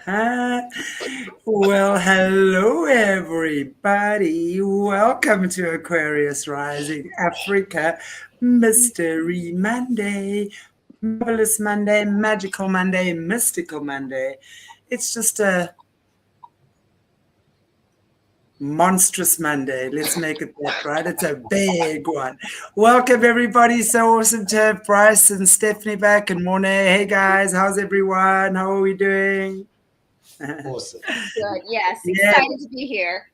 Well, hello everybody. Welcome to Aquarius Rising Africa Mystery Monday. Marvelous Monday, magical Monday, mystical Monday. It's just a monstrous Monday. Let's make it that, right? It's a big one. Welcome everybody. So awesome to have Brice and Stephanie back and Monet. Hey guys, how's everyone? How are we doing? Awesome. Good. Yes. Yeah. Excited to be here.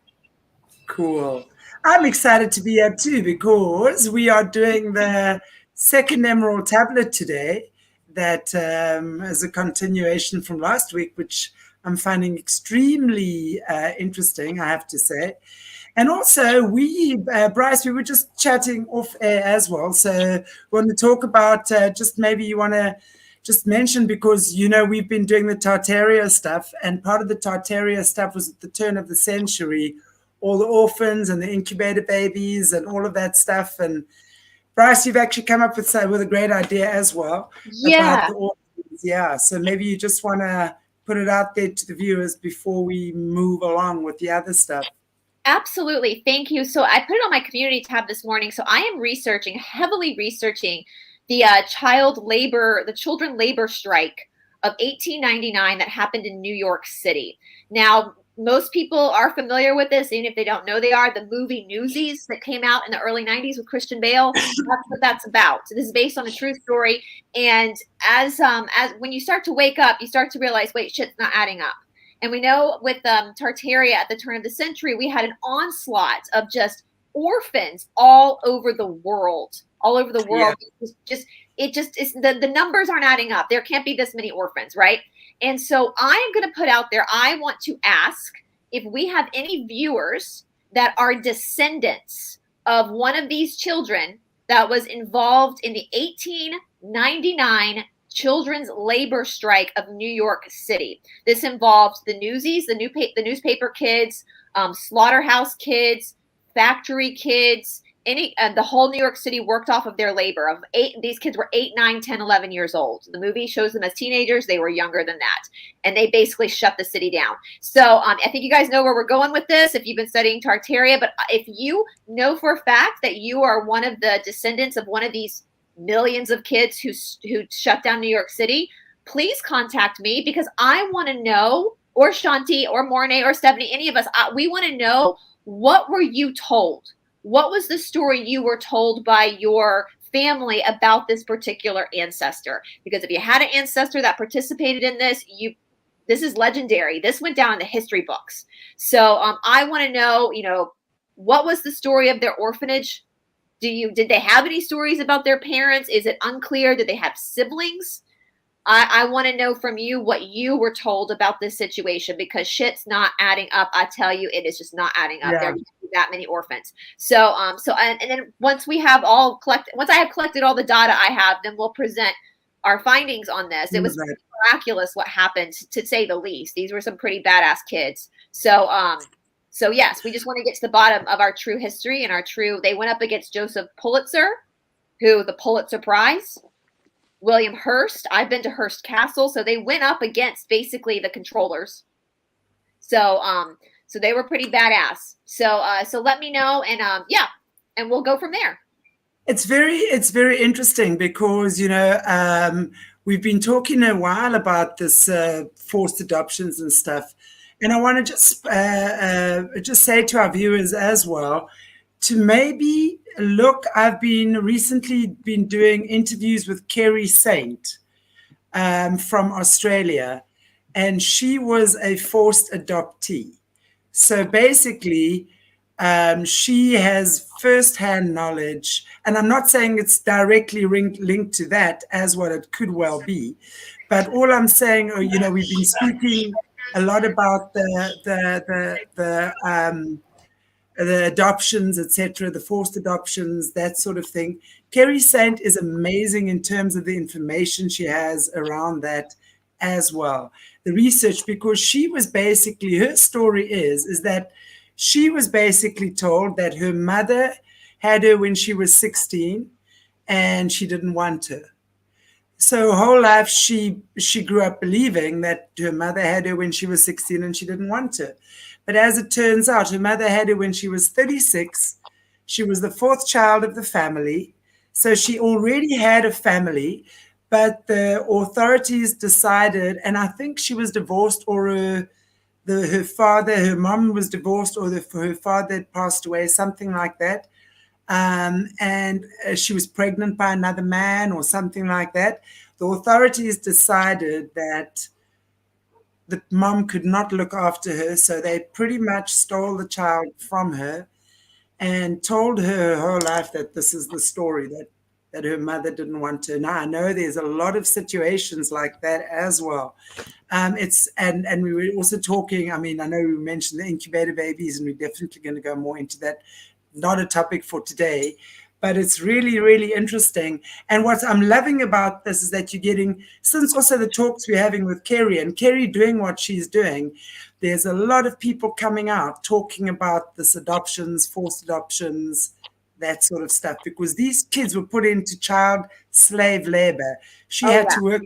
Cool. I'm excited to be here too because we are doing the second Emerald tablet today that is a continuation from last week, which I'm finding extremely interesting, I have to say. And also, Brice, we were just chatting off air as well. So we want to talk about just maybe you want to just mention because, we've been doing the Tartaria stuff, and part of the Tartaria stuff was at the turn of the century, all the orphans and the incubator babies and all of that stuff. And Brice, you've actually come up with a great idea as well about the orphans. Yeah, so maybe you just want to put it out there to the viewers before we move along with the other stuff. Absolutely. Thank you. So I put it on my community tab this morning. So I am heavily researching the children labor strike of 1899 that happened in New York City. Now, most people are familiar with this, even if they don't know they are. The movie Newsies that came out in the early 90s with Christian Bale, that's what that's about. So this is based on a true story. And as when you start to wake up, you start to realize, wait, shit's not adding up. And we know with Tartaria at the turn of the century, we had an onslaught of just orphans all over the world. Yeah. The numbers aren't adding up. There can't be this many orphans, right? And so I'm going to put out there, I want to ask if we have any viewers that are descendants of one of these children that was involved in the 1899 children's labor strike of New York City. This involved the Newsies, the newspaper kids, slaughterhouse kids, factory kids, the whole New York City worked off of their labor. These kids were 8, 9, 10, 11 years old. The movie shows them as teenagers. They were younger than that. And they basically shut the city down. So I think you guys know where we're going with this if you've been studying Tartaria. But if you know for a fact that you are one of the descendants of one of these millions of kids who shut down New York City, please contact me because I want to know, or Shanti or Mornay or Stephanie, any of us, we want to know, what were you told? What was the story you were told by your family about this particular ancestor? Because if you had an ancestor that participated in this, this is legendary. This went down in the history books. So I want to know, what was the story of their orphanage? Did they have any stories about their parents? Is it unclear? Did they have siblings? I want to know from you what you were told about this situation because shit's not adding up. I tell you, it is just not adding up. Yeah. There are that many orphans. So and then once I have collected all the data I have, then we'll present our findings on this. It was miraculous what happened, to say the least. These were some pretty badass kids. So yes, we just want to get to the bottom of our true history and they went up against Joseph Pulitzer, who the Pulitzer Prize, William Hearst. I've been to Hearst Castle. So they went up against basically the controllers. So they were pretty badass. So let me know and we'll go from there. It's very interesting because, we've been talking a while about this forced adoptions and stuff. And I want to just say to our viewers as well to maybe look. I've recently been doing interviews with Kerry Saint from Australia, and she was a forced adoptee. So basically, she has firsthand knowledge, and I'm not saying it's directly linked to that as what it could well be, but all I'm saying, we've been speaking a lot about the adoptions, etc., the forced adoptions, that sort of thing. Kerry Saint is amazing in terms of the information she has around that as well. The research, because she was basically, her story is that she was basically told that her mother had her when she was 16 and she didn't want her. So her whole life she grew up believing that her mother had her when she was 16 and she didn't want her. But as it turns out, her mother had her when she was 36. She was the fourth child of the family. So she already had a family, but the authorities decided, and I think she was divorced, or her father, her mom was divorced, or her father had passed away, something like that. And she was pregnant by another man or something like that. The authorities decided that the mom could not look after her, so they pretty much stole the child from her and told her whole life that this is the story, that her mother didn't want her. Now I know there's a lot of situations like that as well. It's and we were also talking. I mean, I know we mentioned the incubator babies, and we're definitely going to go more into that. Not a topic for today, but it's really, really interesting. And what I'm loving about this is that you're getting, since also the talks we're having with Kerry and Kerry doing what she's doing, there's a lot of people coming out talking about this adoptions, forced adoptions, that sort of stuff, because these kids were put into child slave labor. She Oh had yeah. to work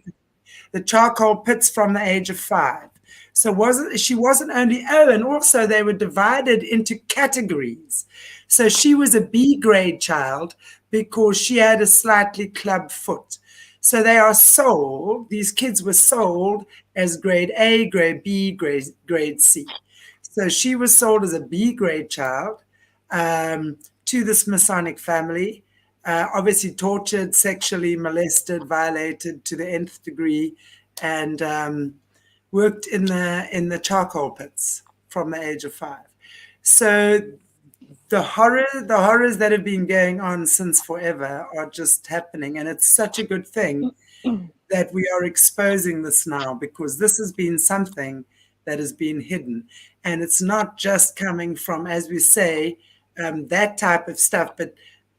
the charcoal pits from the age of 5. So she wasn't only, oh, and also they were divided into categories. So she was a B grade child because she had a slightly club foot. So they are sold, these kids were sold as grade A, grade B, grade C. So she was sold as a B grade child to this Masonic family, obviously tortured, sexually molested, violated to the nth degree, and worked in the charcoal pits from the age of 5. So the horrors that have been going on since forever are just happening, and it's such a good thing that we are exposing this now, because this has been something that has been hidden, and it's not just coming from, as we say, that type of stuff, but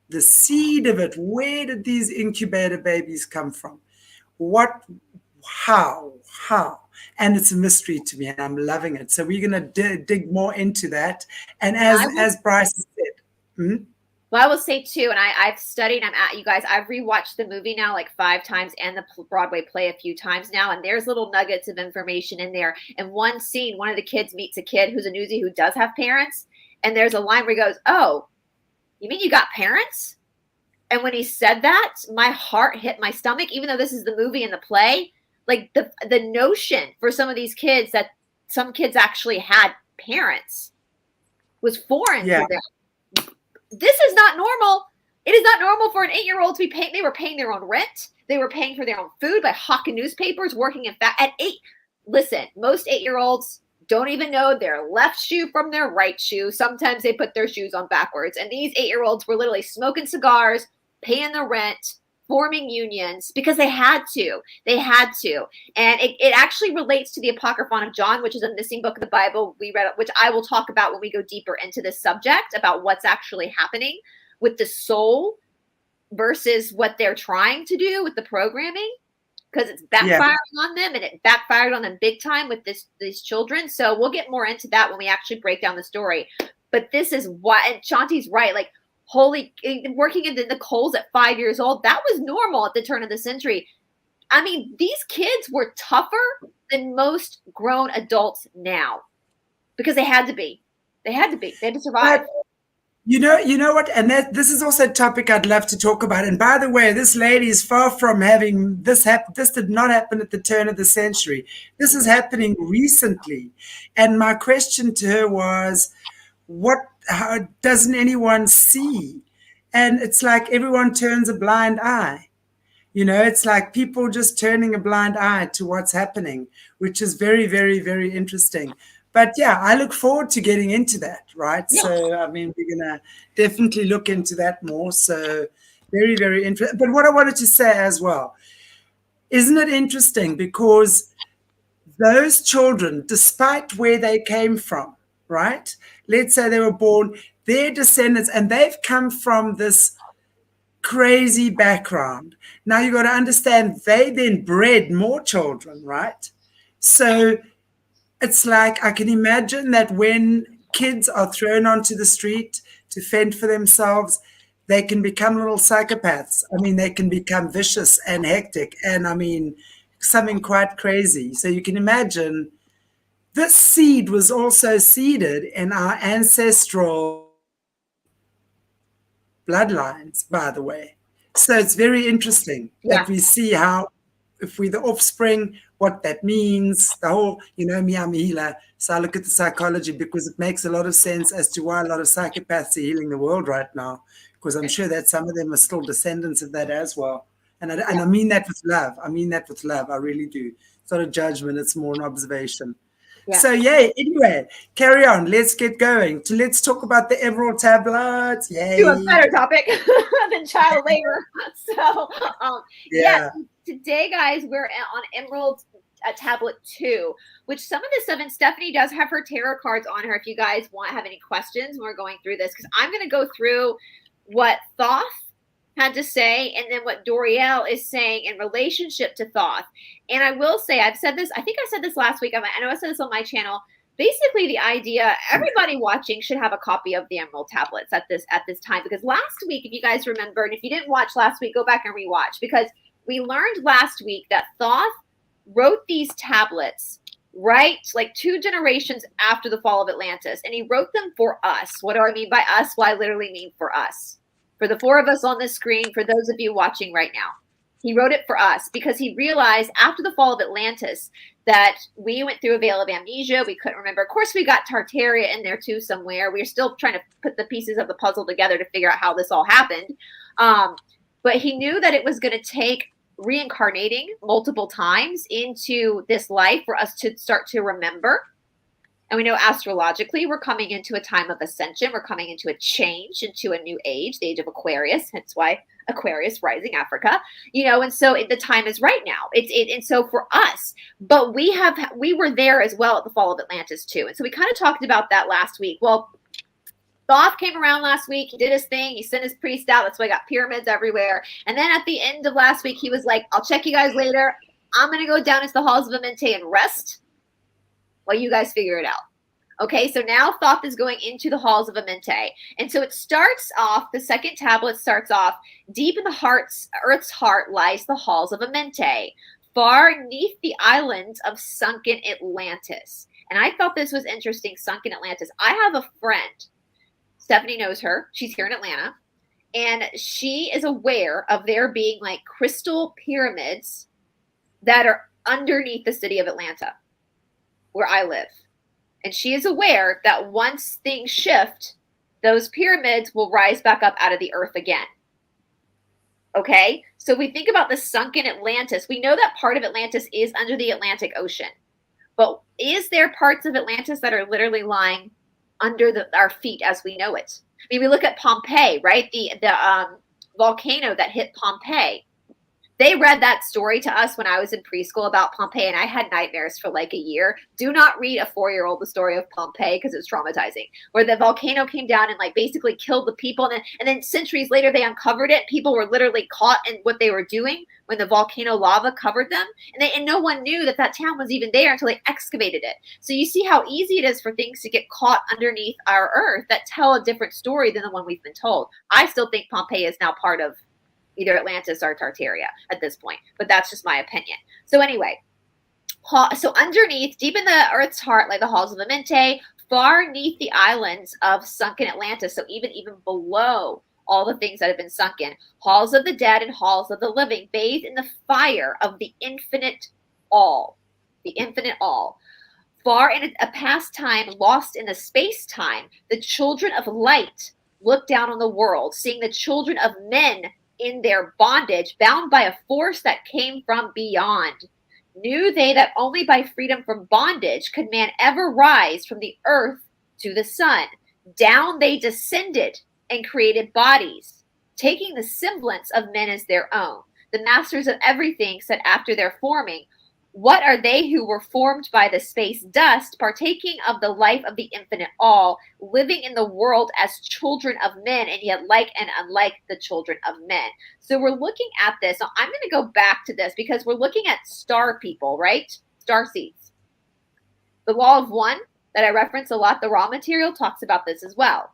the seed of it. Where did these incubator babies come from? What, how? And it's a mystery to me, and I'm loving it. So we're going to dig more into that. And as Brice said, well, I will say too, and I've studied. I'm at you guys. I've rewatched the movie now like 5 times, and the Broadway play a few times now. And there's little nuggets of information in there. And one scene, one of the kids meets a kid who's a newsie who does have parents, and there's a line where he goes, "Oh, you mean you got parents?" And when he said that, my heart hit my stomach. Even though this is the movie and the play, like the notion for some of these kids that some kids actually had parents was foreign to them. This is not normal. It is not normal for an 8-year-old to be paying. They were paying their own rent. They were paying for their own food by hawking newspapers, working at 8. Listen, most 8-year-olds don't even know their left shoe from their right shoe. Sometimes they put their shoes on backwards. And these 8-year-olds were literally smoking cigars, paying the rent, forming unions because they had to. They had to. And it actually relates to the Apocryphon of John, which is a missing book of the Bible we read, which I will talk about when we go deeper into this subject about what's actually happening with the soul versus what they're trying to do with the programming, because it's backfiring on them, and it backfired on them big time with these children. So we'll get more into that when we actually break down the story. But this is what, and Shanti's right, like, working in the coals at 5 years old, that was normal at the turn of the century. I mean, these kids were tougher than most grown adults now because they had to be. They had to survive. But you know what? And this is also a topic I'd love to talk about. And by the way, this lady is far from having this happen. This did not happen at the turn of the century. This is happening recently. And my question to her was, how doesn't anyone see? And it's like everyone turns a blind eye. It's like people just turning a blind eye to what's happening, which is very, very, very interesting. But yeah, I look forward to getting into that, right? Yeah. So, I mean, we're going to definitely look into that more. So very, very interesting. But what I wanted to say as well, isn't it interesting? Because those children, despite where they came from, right? Let's say they were born, their descendants, and they've come from this crazy background. Now you got to understand, they then bred more children, right? So it's like, I can imagine that when kids are thrown onto the street to fend for themselves, they can become little psychopaths. I mean, they can become vicious and hectic, and I mean, something quite crazy. So you can imagine this seed was also seeded in our ancestral bloodlines, by the way. So it's very interesting Yeah. that we see how, if we're the offspring, what that means, the whole, Mia Mihila. So I look at the psychology because it makes a lot of sense as to why a lot of psychopaths are healing the world right now, because I'm sure that some of them are still descendants of that as well. And I mean that with love. I mean that with love. I really do. It's not a judgment, it's more an observation. Yeah. So yay, anyway, carry on. Let's get going. Let's talk about the emerald tablets. To a Yay. better topic than child labor. So, yeah, Yeah. today, guys, we're on Emerald Tablet 2, which some of the stuff, and Stephanie does have her tarot cards on her if you guys have any questions when we're going through this, because I'm going to go through what Thoth had to say and then what Doriel is saying in relationship to Thoth. And I will say, I've said this, I think I said this last week. I know I said this on my channel. Basically, the idea, everybody watching should have a copy of the Emerald Tablets at this time, because last week, if you guys remember, and if you didn't watch last week, go back and rewatch, because we learned last week that Thoth wrote these tablets right like 2 generations after the fall of Atlantis, and he wrote them for us. What do I mean by us? Well, I literally mean for us, for the 4 of us on this screen, for those of you watching right now. He wrote it for us because he realized after the fall of Atlantis that we went through a veil of amnesia. We couldn't remember. Of course, we got Tartaria in there too somewhere. We were still trying to put the pieces of the puzzle together to figure out how this all happened. But he knew that it was going to take reincarnating multiple times into this life for us to start to remember. And we know astrologically, we're coming into a time of ascension. We're coming into a change, into a new age, the age of Aquarius. Hence why Aquarius rising Africa, and so the time is right now. And so for us, but we were there as well at the fall of Atlantis too. And so we kind of talked about that last week. Well, Thoth came around last week. He did his thing. He sent his priest out. That's why I got pyramids everywhere. And then at the end of last week, he was like, I'll check you guys later. I'm going to go down into the halls of Amenti and rest while you guys figure it out. Okay, so now Thoth is going into the halls of Amenti. And so it starts off, the second tablet starts off, deep in the Earth's heart lies the halls of Amenti, far neath the islands of sunken Atlantis. And I thought this was interesting, sunken Atlantis. I have a friend, Stephanie knows her, she's here in Atlanta, and she is aware of there being like crystal pyramids that are underneath the city of Atlanta, where I live. And she is aware that once things shift, those pyramids will rise back up out of the earth again. Okay? So we think about the sunken Atlantis. We know that part of Atlantis is under the Atlantic Ocean. But is there parts of Atlantis that are literally lying under our feet as we know it? I mean, we look at Pompeii, right? The volcano that hit Pompeii. They read that story to us when I was in preschool about Pompeii, and I had nightmares for like a year. Do not read a 4-year-old the story of Pompeii because it's traumatizing, where the volcano came down and like basically killed the people. And then centuries later, they uncovered it. People were literally caught in what they were doing when the volcano lava covered them. And no one knew that town was even there until they excavated it. So you see how easy it is for things to get caught underneath our earth that tell a different story than the one we've been told. I still think Pompeii is now part of either Atlantis or Tartaria at this point, but that's just my opinion. So anyway, so underneath, deep in the Earth's heart, like the halls of Amenti, far neath the islands of sunken Atlantis, so even below all the things that have been sunken, halls of the dead and halls of the living, bathe in the fire of the infinite all, Far in a past time, lost in the space-time, the children of light look down on the world, seeing the children of men in their bondage, bound by a force that came from beyond. Knew they that only by freedom from bondage could man ever rise from the earth to the sun. Down they descended and created bodies, taking the semblance of men as their own. The masters of everything said after their forming, what are they who were formed by the space dust, partaking of the life of the infinite all, living in the world as children of men, and yet like and unlike the children of men? So we're looking at this. So I'm going to go back to this because we're looking at star people, right? Star seeds. The law of one that I reference a lot, the raw material talks about this as well.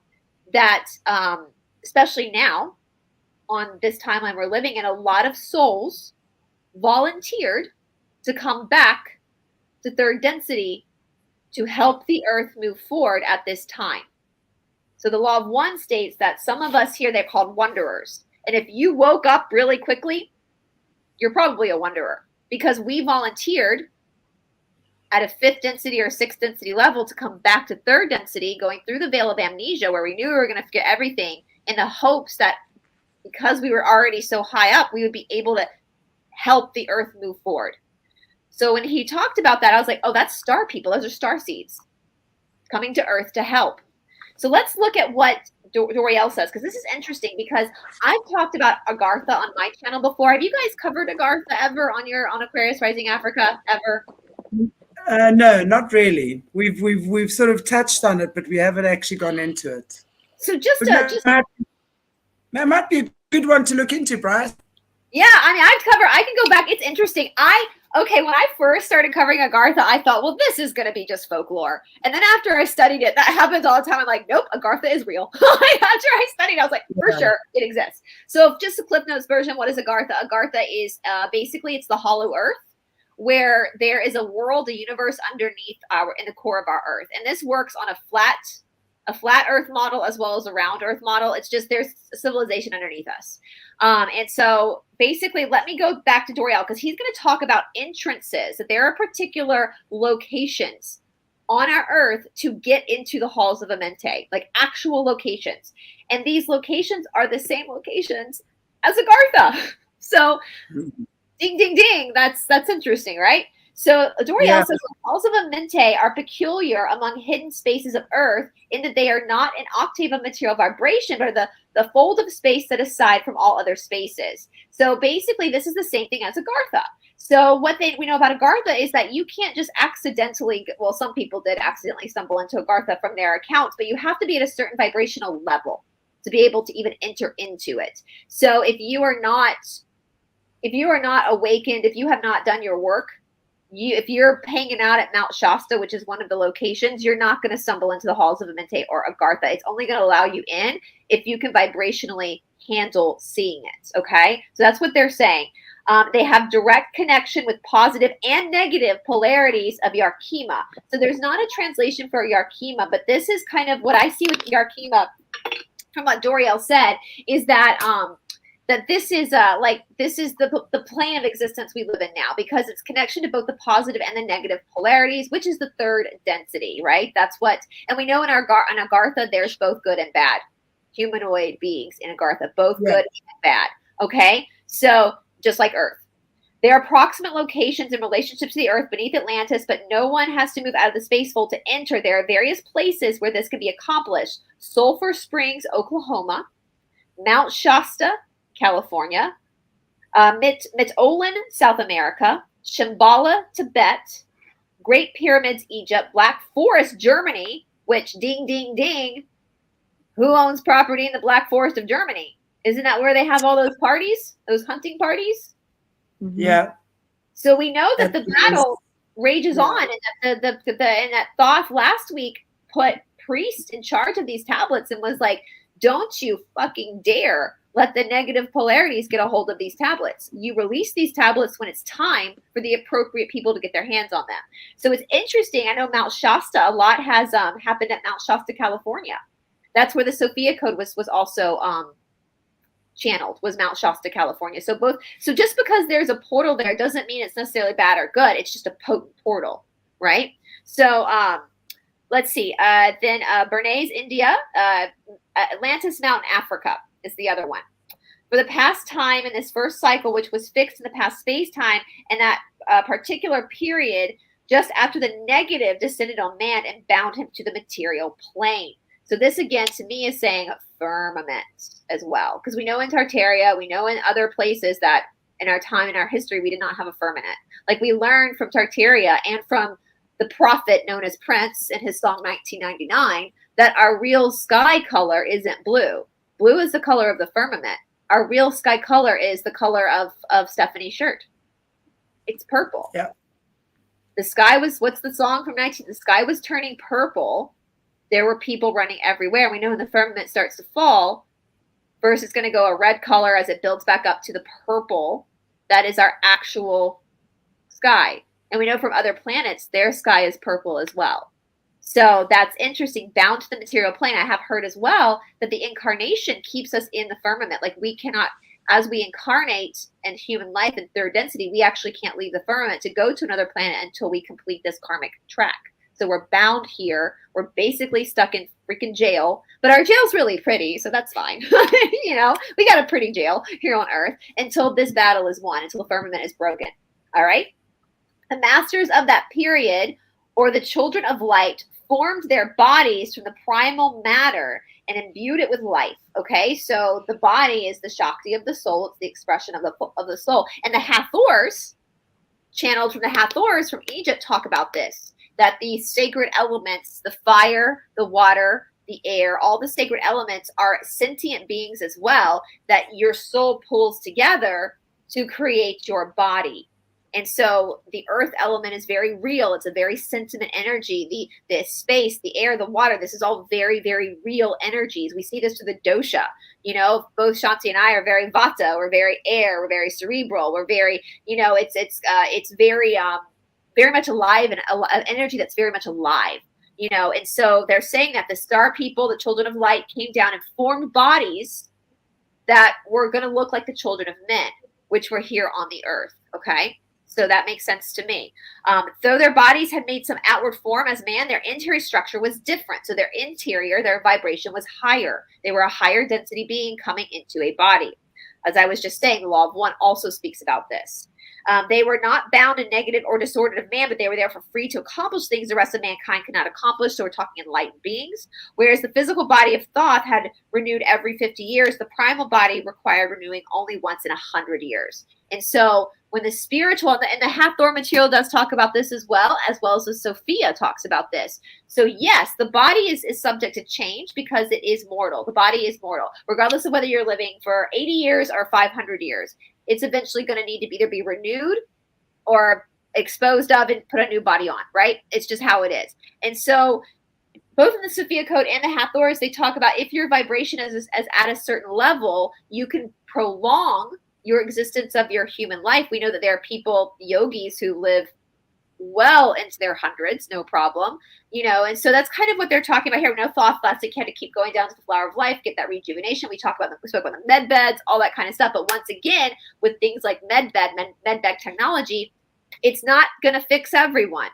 That especially now, on this timeline we're living in, a lot of souls volunteered to come back to third density to help the earth move forward at this time. So the law of one states that some of us here, they're called wanderers. And if you woke up really quickly, you're probably a wanderer, because we volunteered at a fifth density or sixth density level to come back to third density, going through the veil of amnesia where we knew we were going to forget everything, in the hopes that because we were already so high up, we would be able to help the earth move forward. So when he talked about that, I was like, oh, that's star people. Those are star seeds coming to earth to help. So let's look at what Doriel says, because this is interesting, because I've talked about Agartha on my channel before. Have you guys covered Agartha ever on Aquarius Rising Africa ever? No, not really. We've sort of touched on it, but we haven't actually gone into it. So that might be a good one to look into, Brice. Yeah, I mean, I can go back. It's interesting. When I first started covering Agartha, I thought, well, this is going to be just folklore. And then after I studied it, that happens all the time. I'm like, nope, Agartha is real. After I studied, I was like, for sure, it exists. So just a Cliff Notes version, what is Agartha? Agartha is basically, it's the hollow earth, where there is a world, a universe underneath in the core of our earth. And this works on a flat earth model as well as a round earth model. It's just there's a civilization underneath us. And so basically, let me go back to Doriel, because he's going to talk about entrances, that there are particular locations on our earth to get into the halls of Amente, like actual locations. And these locations are the same locations as Agartha. So ding, ding, ding. That's interesting, right? So Doriel says the halls of Amente are peculiar among hidden spaces of Earth in that they are not an octave of material vibration, but the fold of space set aside from all other spaces. So basically, this is the same thing as Agartha. So what we know about Agartha is that you can't just accidentally, well, some people did accidentally stumble into Agartha from their accounts, but you have to be at a certain vibrational level to be able to even enter into it. So if you are not awakened, if you have not done your work, if you're hanging out at Mount Shasta, which is one of the locations, you're not going to stumble into the halls of Amente or Agartha. It's only going to allow you in if you can vibrationally handle seeing it. Okay, so that's what they're saying. They have direct connection with positive and negative polarities of Yarkima. So there's not a translation for Yarkima, but this is kind of what I see with Yarkima from what Doriel said, is that that this is the plane of existence we live in now, because it's connection to both the positive and the negative polarities, which is the third density, right? That's what, and we know in Agartha, there's both good and bad humanoid beings in Agartha, both good and bad. Okay, so just like Earth, there are approximate locations in relationship to the Earth beneath Atlantis, but no one has to move out of the space fold to enter. There are various places where this can be accomplished: Sulphur Springs, Oklahoma; Mount Shasta, California; Mitolan, South America; Shambhala, Tibet; Great Pyramids, Egypt; Black Forest, Germany, which, ding, ding, ding, who owns property in the Black Forest of Germany? Isn't that where they have all those parties, those hunting parties? Yeah. So we know that the battle rages on, and that Thoth last week put priests in charge of these tablets and was like, don't you fucking dare let the negative polarities get a hold of these tablets. You release these tablets when it's time for the appropriate people to get their hands on them. So it's interesting. I know Mount Shasta, a lot has happened at Mount Shasta, California. That's where the Sophia Code was also channeled, was Mount Shasta, California. So just because there's a portal there doesn't mean it's necessarily bad or good. It's just a potent portal, right? So let's see. Then Bernays, India; Atlantis Mountain, Africa is the other one. For the past time in this first cycle, which was fixed in the past space-time, and that particular period just after the negative descended on man and bound him to the material plane. So this, again, to me is saying firmament as well. Because we know in Tartaria, we know in other places that in our time, in our history, we did not have a firmament. Like we learned from Tartaria and from the prophet known as Prince in his song 1999, that our real sky color isn't blue. Blue is the color of the firmament. Our real sky color is the color of Stephanie's shirt. It's purple. Yeah. The sky was, what's the song from 19? The sky was turning purple. There were people running everywhere. We know when the firmament starts to fall, First, it's going to go a red color as it builds back up to the purple. That is our actual sky. And we know from other planets, their sky is purple as well. So that's interesting. Bound to the material plane, I have heard as well that the incarnation keeps us in the firmament. Like we cannot, as we incarnate in human life in third density, we actually can't leave the firmament to go to another planet until we complete this karmic track. So we're bound here. We're basically stuck in freaking jail, but our jail's really pretty, so that's fine. You know, we got a pretty jail here on Earth until this battle is won, until the firmament is broken. All right. The masters of that period, or the children of light, formed their bodies from the primal matter and imbued it with life. Okay, so the body is the Shakti of the soul. It's the expression of the soul. And the Hathors, channeled from the Hathors from Egypt, talk about this, that these sacred elements, the fire, the water, the air, all the sacred elements are sentient beings as well, that your soul pulls together to create your body. And so the earth element is very real. It's a very sentiment energy. The space, the air, the water, this is all very, very real energies. We see this through the dosha. You know, both Shanti and I are very vata. We're very air. We're very cerebral. We're very, you know, it's very, very much alive, and an energy that's very much alive. You know, and so they're saying that the star people, the children of light, came down and formed bodies that were going to look like the children of men, which were here on the earth. Okay. So that makes sense to me. Though their bodies had made some outward form as man, their interior structure was different. So their interior, their vibration was higher. They were a higher density being coming into a body. As I was just saying, the law of one also speaks about this. They were not bound and negative or disordered of man, but they were there for free to accomplish things the rest of mankind could not accomplish. So we're talking enlightened beings. Whereas the physical body of Thoth had renewed every 50 years, the primal body required renewing only once in 100 years. And so when the spiritual, and the Hathor material does talk about this as well as the Sophia talks about this. So yes, the body is subject to change because it is mortal. The body is mortal. Regardless of whether you're living for 80 years or 500 years, it's eventually going to need to either be renewed or exposed of and put a new body on, right? It's just how it is. And so both in the Sophia Code and the Hathors, they talk about if your vibration is at a certain level, you can prolong your existence of your human life. We know that there are people, yogis, who live well into their hundreds, no problem, you know, and so that's kind of what they're talking about here. No thought plastic had to keep going down to the flower of life, get that rejuvenation. We spoke about the med beds, all that kind of stuff. But once again, with things like med bed technology, it's not going to fix everyone.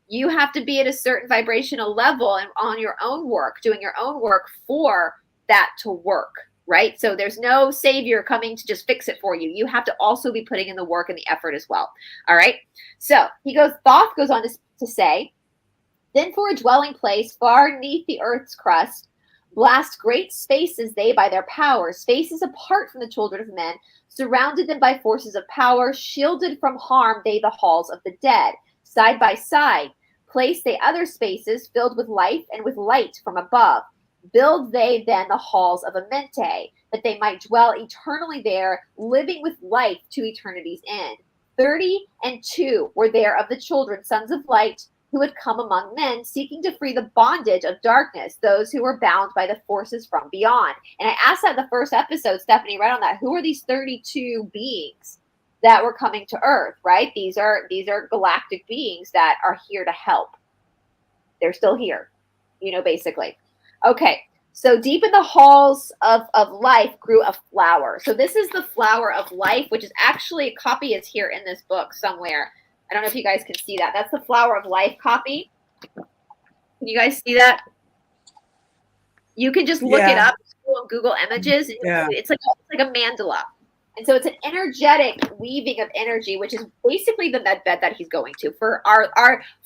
You have to be at a certain vibrational level and on your own work, doing your own work for that to work. Right? So there's no savior coming to just fix it for you. You have to also be putting in the work and the effort as well. All right. So Thoth goes on to say, then for a dwelling place far neath the earth's crust, blast great spaces they by their power, spaces apart from the children of men, surrounded them by forces of power, shielded from harm they the halls of the dead. Side by side, place they other spaces filled with life and with light from above. Build they then the halls of Amente, that they might dwell eternally there, living with life to eternity's end. 32 were there of the children, sons of light, who had come among men, seeking to free the bondage of darkness, those who were bound by the forces from beyond. And I asked that in the first episode, Stephanie, right on that. Who are these 32 beings that were coming to Earth, right? These are galactic beings that are here to help. They're still here, you know, basically. Okay, so deep in the halls of life grew a flower. So this is the flower of life, which is actually, a copy is here in this book somewhere. I don't know if you guys can see that. That's the flower of life copy. Can you guys see that? You can just look it up on Google Images. Yeah. It's like a mandala. And so it's an energetic weaving of energy, which is basically the med bed that he's going to for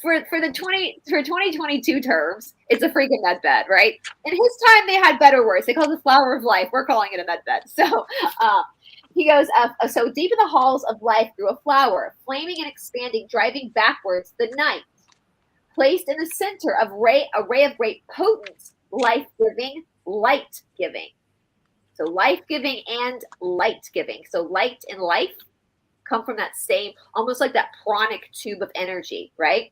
for 2022 terms. It's a freaking med bed, right? In his time, they had better words. They called it the flower of life. We're calling it a med bed. So he goes, so deep in the halls of life grew a flower, flaming and expanding, driving backwards the night. Placed in the center of a ray of great potence, life-giving, light-giving. So life-giving and light-giving. So light and life come from that same, almost like that pranic tube of energy, right?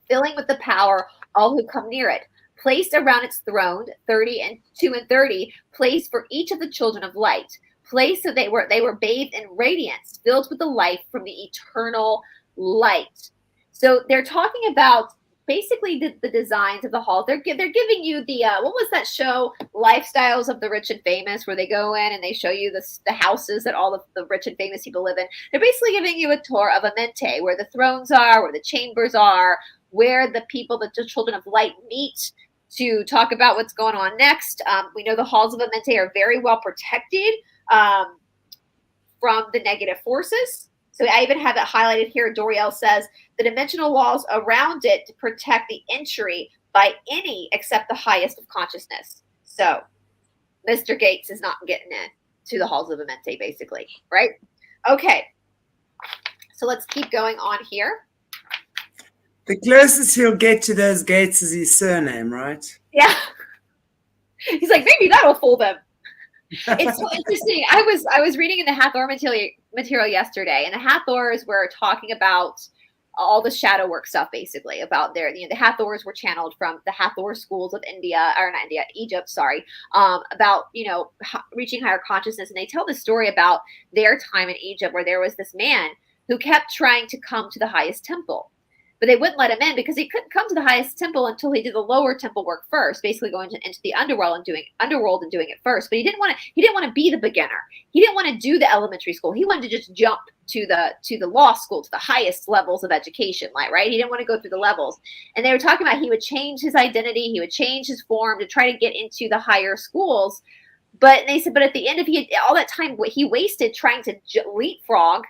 Filling with the power all who come near it. placed around its throne, 30 and 2 and 30, placed for each of the children of light, placed so they were bathed in radiance, filled with the life from the eternal light. So they're talking about basically the designs of the hall. They're giving you the what was that show, Lifestyles of the Rich and Famous, where they go in and they show you the houses that all of the rich and famous people live in. They're basically giving you a tour of a mente, where the thrones are, where the chambers are, where the people, the children of light, meet to talk about what's going on next. We know the halls of a mente are very well protected from the negative forces. So I even have it highlighted here. Doriel says the dimensional walls around it to protect the entry by any except the highest of consciousness. So Mr. Gates is not getting in to the halls of a mente, basically, right? Okay. So let's keep going on here. The closest he'll get to those gates is his surname, right? Yeah. He's like, maybe that'll fool them. It's so interesting. I was reading in the Hathor material yesterday, and the Hathors were talking about all the shadow work stuff, basically about their, the Hathors were channeled from the Hathor schools of Egypt, sorry, about, reaching higher consciousness. And they tell the story about their time in Egypt, where there was this man who kept trying to come to the highest temple. But they wouldn't let him in because he couldn't come to the highest temple until he did the lower temple work first, basically going into the underworld and doing it first. But he didn't want to be the beginner. He didn't want to do the elementary school. He wanted to just jump to the law school, to the highest levels of education, right? He didn't want to go through the levels. And they were talking about he would change his identity, he would change his form to try to get into the higher schools. But they said, but at the end of all that time he wasted trying to leapfrog,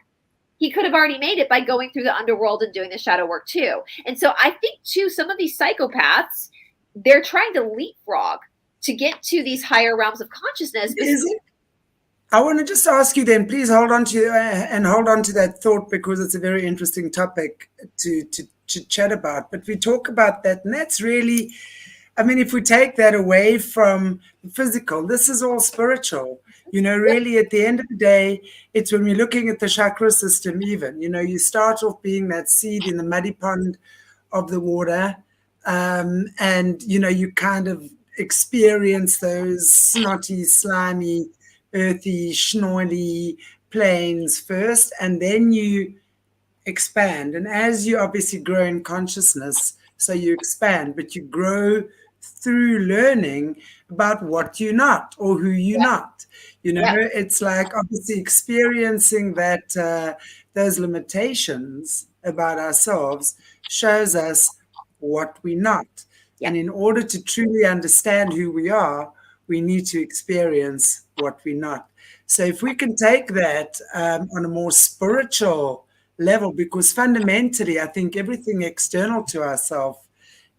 he could have already made it by going through the underworld and doing the shadow work too. And so I think too, some of these psychopaths, they're trying to leapfrog to get to these higher realms of consciousness. I want to just ask you then, please hold on to that thought, because it's a very interesting topic to chat about. But we talk about that, and that's really, if we take that away from the physical, this is all spiritual. Really at the end of the day, it's when we're looking at the chakra system even, you start off being that seed in the muddy pond of the water, and, you kind of experience those snotty, slimy, earthy, schnorly planes first, and then you expand. And as you obviously grow in consciousness, so you expand, but you grow through learning about what you're not or who you're not. It's like obviously experiencing that those limitations about ourselves shows us what we're not. And in order to truly understand who we are, we need to experience what we're not. So if we can take that on a more spiritual level, because fundamentally, I think everything external to ourselves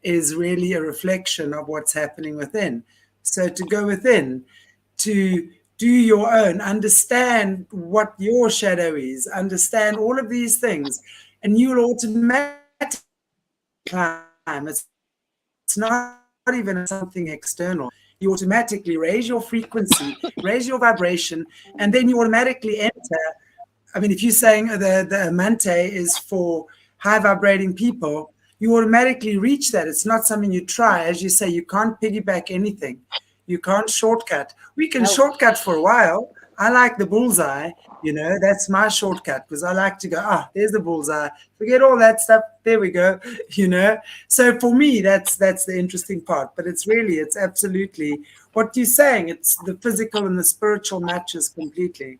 is really a reflection of what's happening within. So to go within, to do your own, understand what your shadow is, understand all of these things, and you'll automatically climb. It's not even something external. You automatically raise your frequency, raise your vibration, and then you automatically enter. If you're saying the Amante is for high vibrating people, you automatically reach that. It's not something you try. As you say, you can't piggyback anything. You can't shortcut. We can shortcut for a while. I like the bullseye, that's my shortcut, because I like to go, there's the bullseye. Forget all that stuff. There we go, So for me, that's the interesting part. But it's absolutely what you're saying. It's the physical and the spiritual matches completely.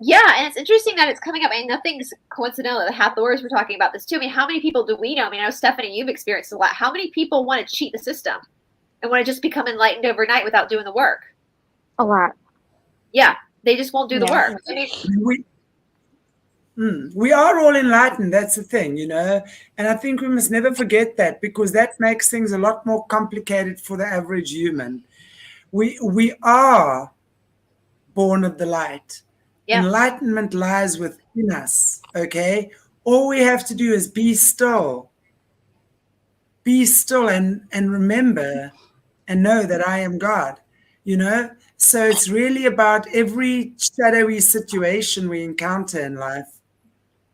Yeah, and it's interesting that it's coming up, and nothing's coincidental. The Hathors were talking about this too. How many people do we know? I know, Stephanie, you've experienced a lot. How many people want to cheat the system and want to just become enlightened overnight without doing the work? A lot. Yeah, they just won't do the work. We are all enlightened. That's the thing, and I think we must never forget that, because that makes things a lot more complicated for the average human. We are born of the light. Yeah. Enlightenment lies within us, okay? All we have to do is be still. Be still and remember and know that I am God, So it's really about every shadowy situation we encounter in life.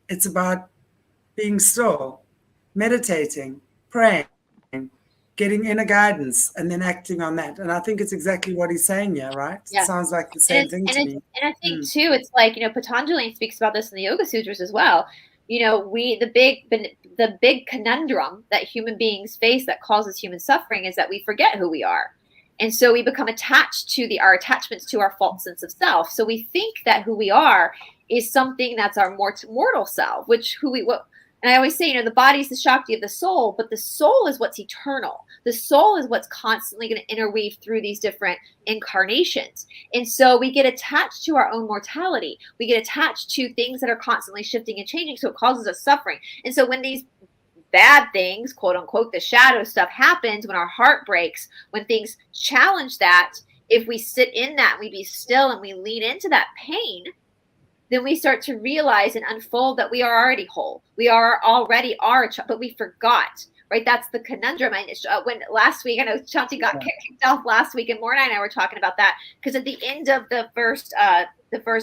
It's about being still, meditating, praying, getting inner guidance and then acting on that. And I think it's exactly what he's saying here, right? Yeah. It sounds like the same thing to me. And I think too, it's like, Patanjali speaks about this in the Yoga Sutras as well. The big conundrum that human beings face that causes human suffering is that we forget who we are. And so we become attached to our attachments to our false sense of self. So we think that who we are is something that's our mortal self, and I always say, the body is the Shakti of the soul, but the soul is what's eternal. The soul is what's constantly going to interweave through these different incarnations. And so we get attached to our own mortality. We get attached to things that are constantly shifting and changing. So it causes us suffering. And so when these bad things, quote unquote, the shadow stuff happens, when our heart breaks, when things challenge that, if we sit in that and we be still and we lean into that pain, then we start to realize and unfold that we are already whole. We are already but we forgot, right? That's the conundrum. When last week, I know Shanti got kicked off last week, and Morna and I were talking about that, because at the end of the first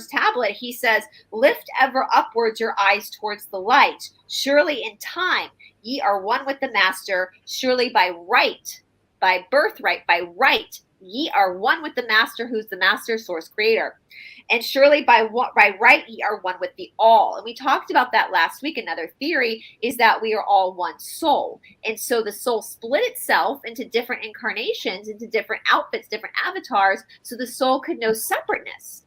tablet, he says, lift ever upwards your eyes towards the light. Surely in time, ye are one with the master. Surely by right, by birthright, by right, ye are one with the master, who's the master source creator. And surely by right, ye are one with the all. And we talked about that last week. Another theory is that we are all one soul. And so the soul split itself into different incarnations, into different outfits, different avatars, so the soul could know separateness.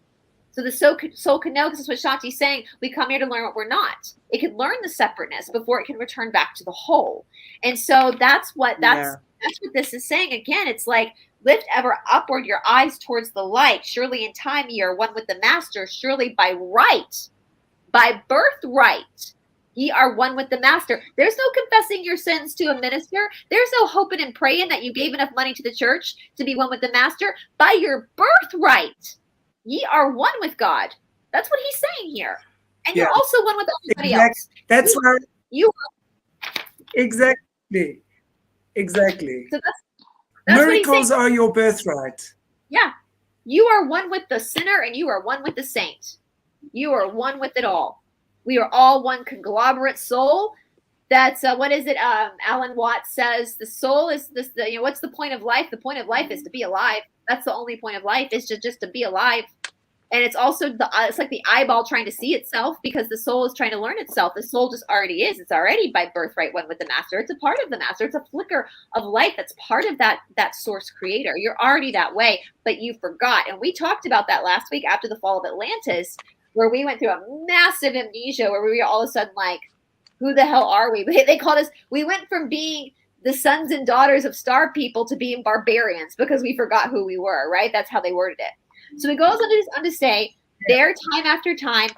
So the soul could know, because that's what Shanti's saying, we come here to learn what we're not. It can learn the separateness before it can return back to the whole. And so that's what this is saying. Again, it's like, lift ever upward your eyes towards the light. Surely in time ye are one with the master. Surely by right, by birthright, ye are one with the master. There's no confessing your sins to a minister. There's no hoping and praying that you gave enough money to the church to be one with the master. By your birthright, ye are one with God. That's what he's saying here. And you're also one with everybody else. That's why you exactly. So miracles are your birthright. Yeah. You are one with the sinner and you are one with the saint. You are one with it all. We are all one conglomerate soul. That's what is it? Alan Watts says the soul is this. What's the point of life? The point of life is to be alive. That's the only point of life, is just to be alive. And it's also it's like the eyeball trying to see itself, because the soul is trying to learn itself. The soul just already is. It's already by birthright one with the master. It's a part of the master. It's a flicker of light that's part of that source creator. You're already that way, but you forgot. And we talked about that last week after the fall of Atlantis, where we went through a massive amnesia, where we were all of a sudden like, who the hell are we? They called us, we went from being the sons and daughters of star people to being barbarians, because we forgot who we were, right? That's how they worded it. So it goes on to say, their time after time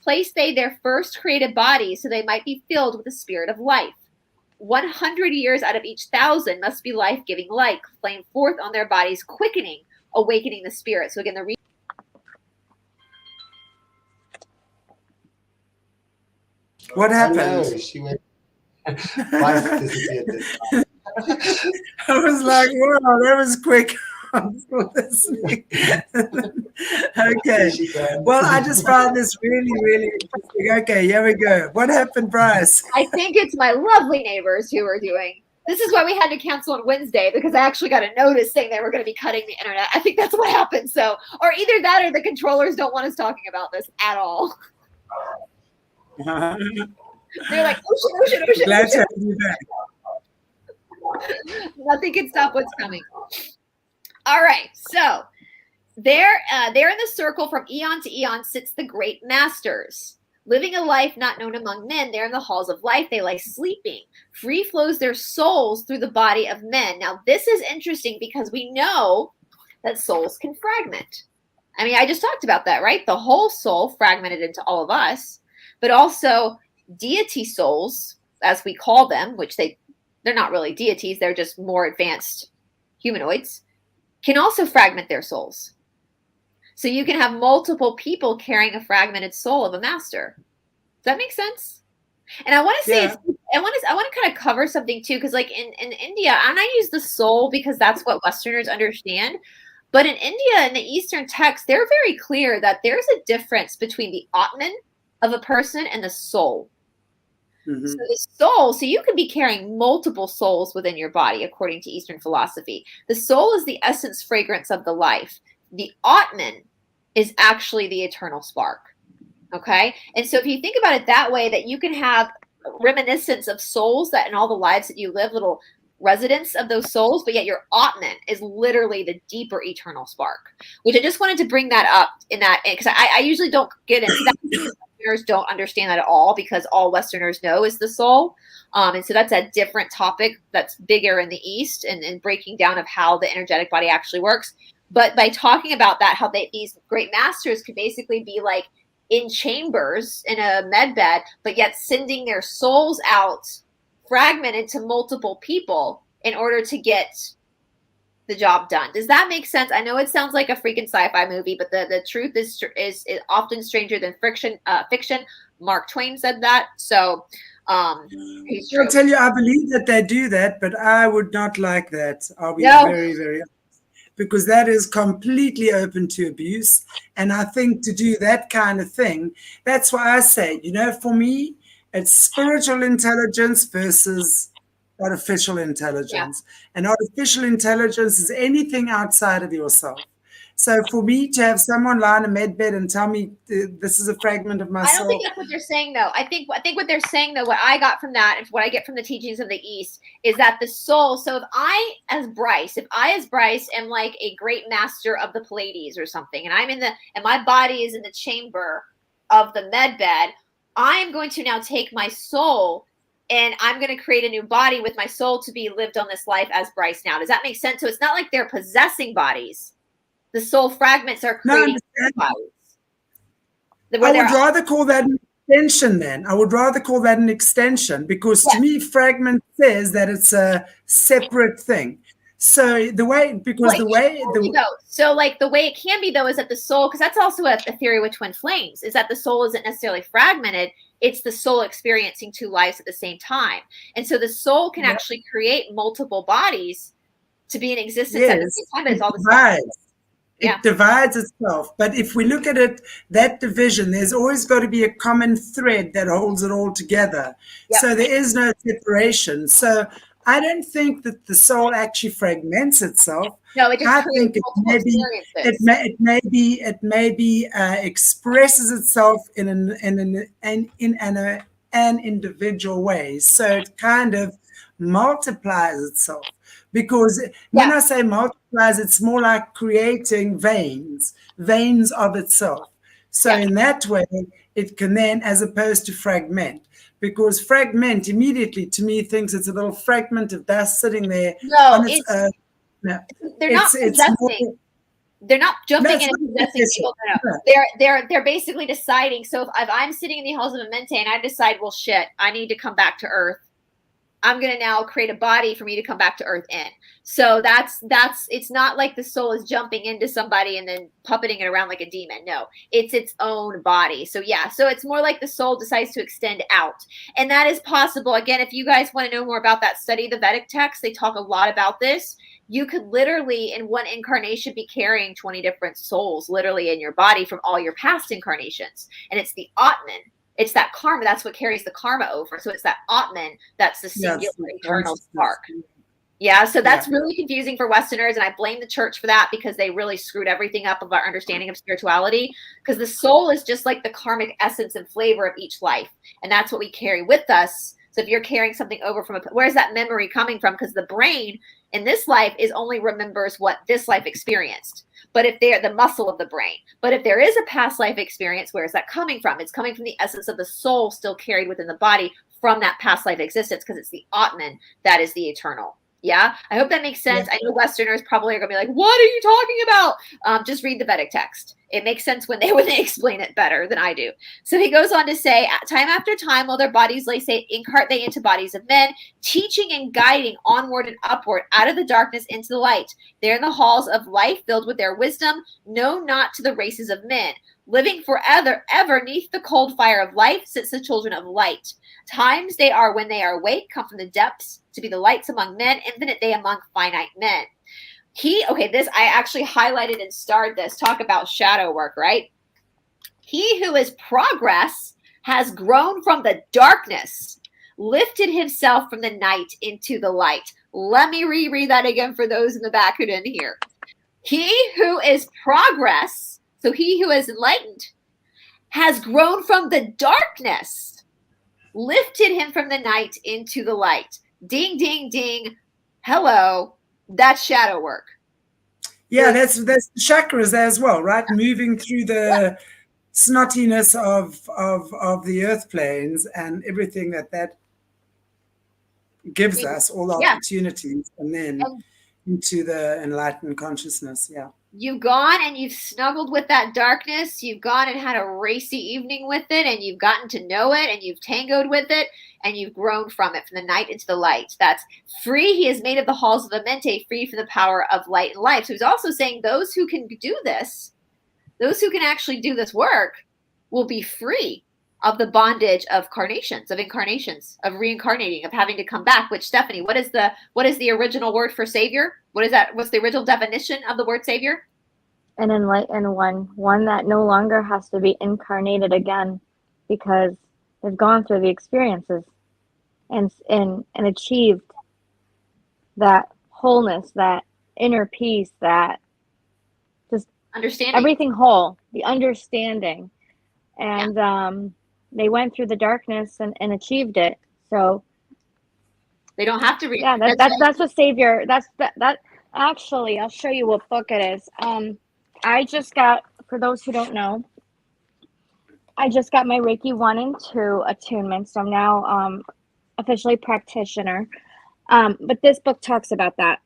place they their first created bodies, so they might be filled with the spirit of life. 100 years out of each 1,000 must be life-giving light, flame forth on their bodies, quickening, awakening the spirit. So again, what happened? Oh, no, she went. Life disappeared. I was like, wow, that was quick. I'm still listening. Okay. Well, I just found this really, really interesting. Okay, here we go. What happened, Brice? I think it's my lovely neighbors who are doing. This is why we had to cancel on Wednesday, because I actually got a notice saying they were going to be cutting the internet. I think that's what happened. So, or either that or the controllers don't want us talking about this at all. They're like, oh shit. Glad to have you back. Nothing can stop what's coming. All right, so there in the circle from eon to eon sits the great masters. Living a life not known among men, they're in the halls of life, they lie sleeping. Free flows their souls through the body of men. Now, this is interesting because we know that souls can fragment. I mean, I just talked about that, right? The whole soul fragmented into all of us, but also deity souls, as we call them, which they're not really deities, they're just more advanced humanoids, can also fragment their souls. So you can have multiple people carrying a fragmented soul of a master. Does that make sense? And I want to say, I want to kind of cover something too, because like in India, and I use the soul because that's what Westerners understand. But in India, in the Eastern texts, they're very clear that there's a difference between the Atman of a person and the soul. Mhm. So the soul, so you could be carrying multiple souls within your body, according to Eastern philosophy. The soul is the essence fragrance of the life. The Atman is actually the eternal spark. Okay. And so if you think about it that way, that you can have reminiscence of souls that in all the lives that you live, little residents of those souls, but yet your Atman is literally the deeper eternal spark, which I just wanted to bring that up in that, because I usually don't get into that. Westerners don't understand that at all, because all Westerners know is the soul. And so that's a different topic that's bigger in the East, and breaking down of how the energetic body actually works. But by talking about that, how these great masters could basically be like in chambers in a med bed, but yet sending their souls out fragmented to multiple people in order to get the job done. Does that make sense? I know it sounds like a freaking sci-fi movie, but the truth is often stranger than fiction. Mark Twain said that. So I'll tell you, I believe that they do that, but I would not like that. I'll be very, very, because that is completely open to abuse. And I think to do that kind of thing, that's why I say, for me, it's spiritual intelligence versus artificial intelligence. And artificial intelligence is anything outside of yourself. So for me to have someone lie in a med bed and tell me this is a fragment of my soul. I don't think that's what they're saying, though. I think what they're saying, though, what I got from that, and what I get from the teachings of the East, is that the soul. So if I as Brice am like a great master of the Pleiades or something, and and my body is in the chamber of the med bed, I am going to now take my soul and I'm going to create a new body with my soul to be lived on this life as Brice now. Does that make sense? So it's not like they're possessing bodies. The soul fragments are creating bodies. I would rather call that an extension then. I would rather call that an extension, because to me, fragment says that it's a separate thing. So the way it can be, though, is that the soul, because that's also a theory with twin flames, is that the soul isn't necessarily fragmented. It's the soul experiencing two lives at the same time. And so the soul can actually create multiple bodies to be in existence at the same time, but it's all the same. It divides itself. But if we look at it, that division, there's always got to be a common thread that holds it all together. So there is no separation. So I don't think that the soul actually fragments itself. No, it just I think it maybe expresses itself in an individual way. So it kind of multiplies itself. Because when I say multiplies, it's more like creating veins of itself. So in that way, it can then, as opposed to fragment, because fragment immediately to me thinks it's a little fragment of dust sitting there on its own. No, they're not possessing. They're not jumping in and possessing people. No. They're basically deciding. So if I'm sitting in the halls of a mente and I decide, well, shit, I need to come back to Earth, I'm going to now create a body for me to come back to Earth in. So it's not like the soul is jumping into somebody and then puppeting it around like a demon. No, it's its own body. So so it's more like the soul decides to extend out. And that is possible. Again, if you guys want to know more about that, study the Vedic text. They talk a lot about this. You could literally in one incarnation be carrying 20 different souls literally in your body from all your past incarnations. And it's the Atman. It's that karma. That's what carries the karma over. So it's that Atman that's the singular eternal spark. Yeah, so that's really confusing for Westerners, and I blame the church for that, because they really screwed everything up of our understanding of spirituality, because the soul is just like the karmic essence and flavor of each life, and that's what we carry with us. So if you're carrying something over from where's that memory coming from? Because the brain in this life only remembers what this life experienced. But if they're the muscle of the brain, but if there is a past life experience, where is that coming from? It's coming from the essence of the soul still carried within the body from that past life existence, because it's the Atman that is the eternal. Yeah, I hope that makes sense. I know Westerners probably are going to be like, what are you talking about? Just read the Vedic text. It makes sense when they explain it better than I do. So he goes on to say, time after time, while their bodies lay, say, incarnate they into bodies of men, teaching and guiding onward and upward out of the darkness into the light. They're in the halls of life, filled with their wisdom, know not to the races of men. Living forever, ever neath the cold fire of life, sits the children of light. Times they are when they are awake, come from the depths to be the lights among men, infinite they among finite men. This I actually highlighted and starred this. Talk about shadow work, right? He who is progress has grown from the darkness lifted himself from the night into the light. Let me reread that again for those in the back who didn't hear. He who is progress, so he who is enlightened, has grown from the darkness, lifted him from the night into the light. Ding, ding, ding. Hello. That's shadow work. Yeah, that's the chakras as well, right? Moving through the snottiness of the earth planes and everything that gives us, all the opportunities, and then into the enlightened consciousness. Yeah. You've gone and you've snuggled with that darkness. You've gone and had a racy evening with it, and you've gotten to know it, and you've tangoed with it, and you've grown from it, from the night into the light. That's free. He is made of the halls of the mente, free from the power of light and life. So he's also saying those who can do this, those who can actually do this work, will be free of the bondage of incarnations, of reincarnating, of having to come back. Which, Stephanie, what is the original word for savior? What is that? What's the original definition of the word savior? An enlightened one that no longer has to be incarnated again, because they've gone through the experiences and achieved that wholeness, that inner peace, that just understanding, everything whole, the understanding. And they went through the darkness and achieved it. So they don't have to read. Yeah, that's what savior. That actually, I'll show you what book it is. I just got, for those who don't know, I just got my Reiki 1 and 2 attunement. So I'm now officially practitioner. But this book talks about that.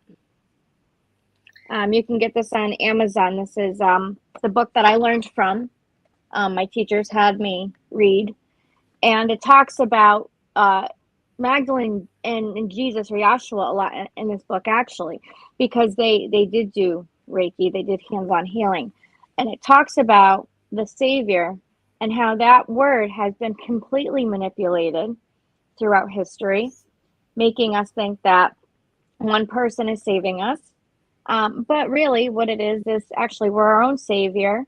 You can get this on Amazon. This is the book that I learned from. My teachers had me read. And it talks about Magdalene and Jesus, or Yahshua, a lot in this book, actually, because they did do Reiki, they did hands-on healing. And it talks about the Savior and how that word has been completely manipulated throughout history, making us think that one person is saving us. But really what it is actually we're our own Savior.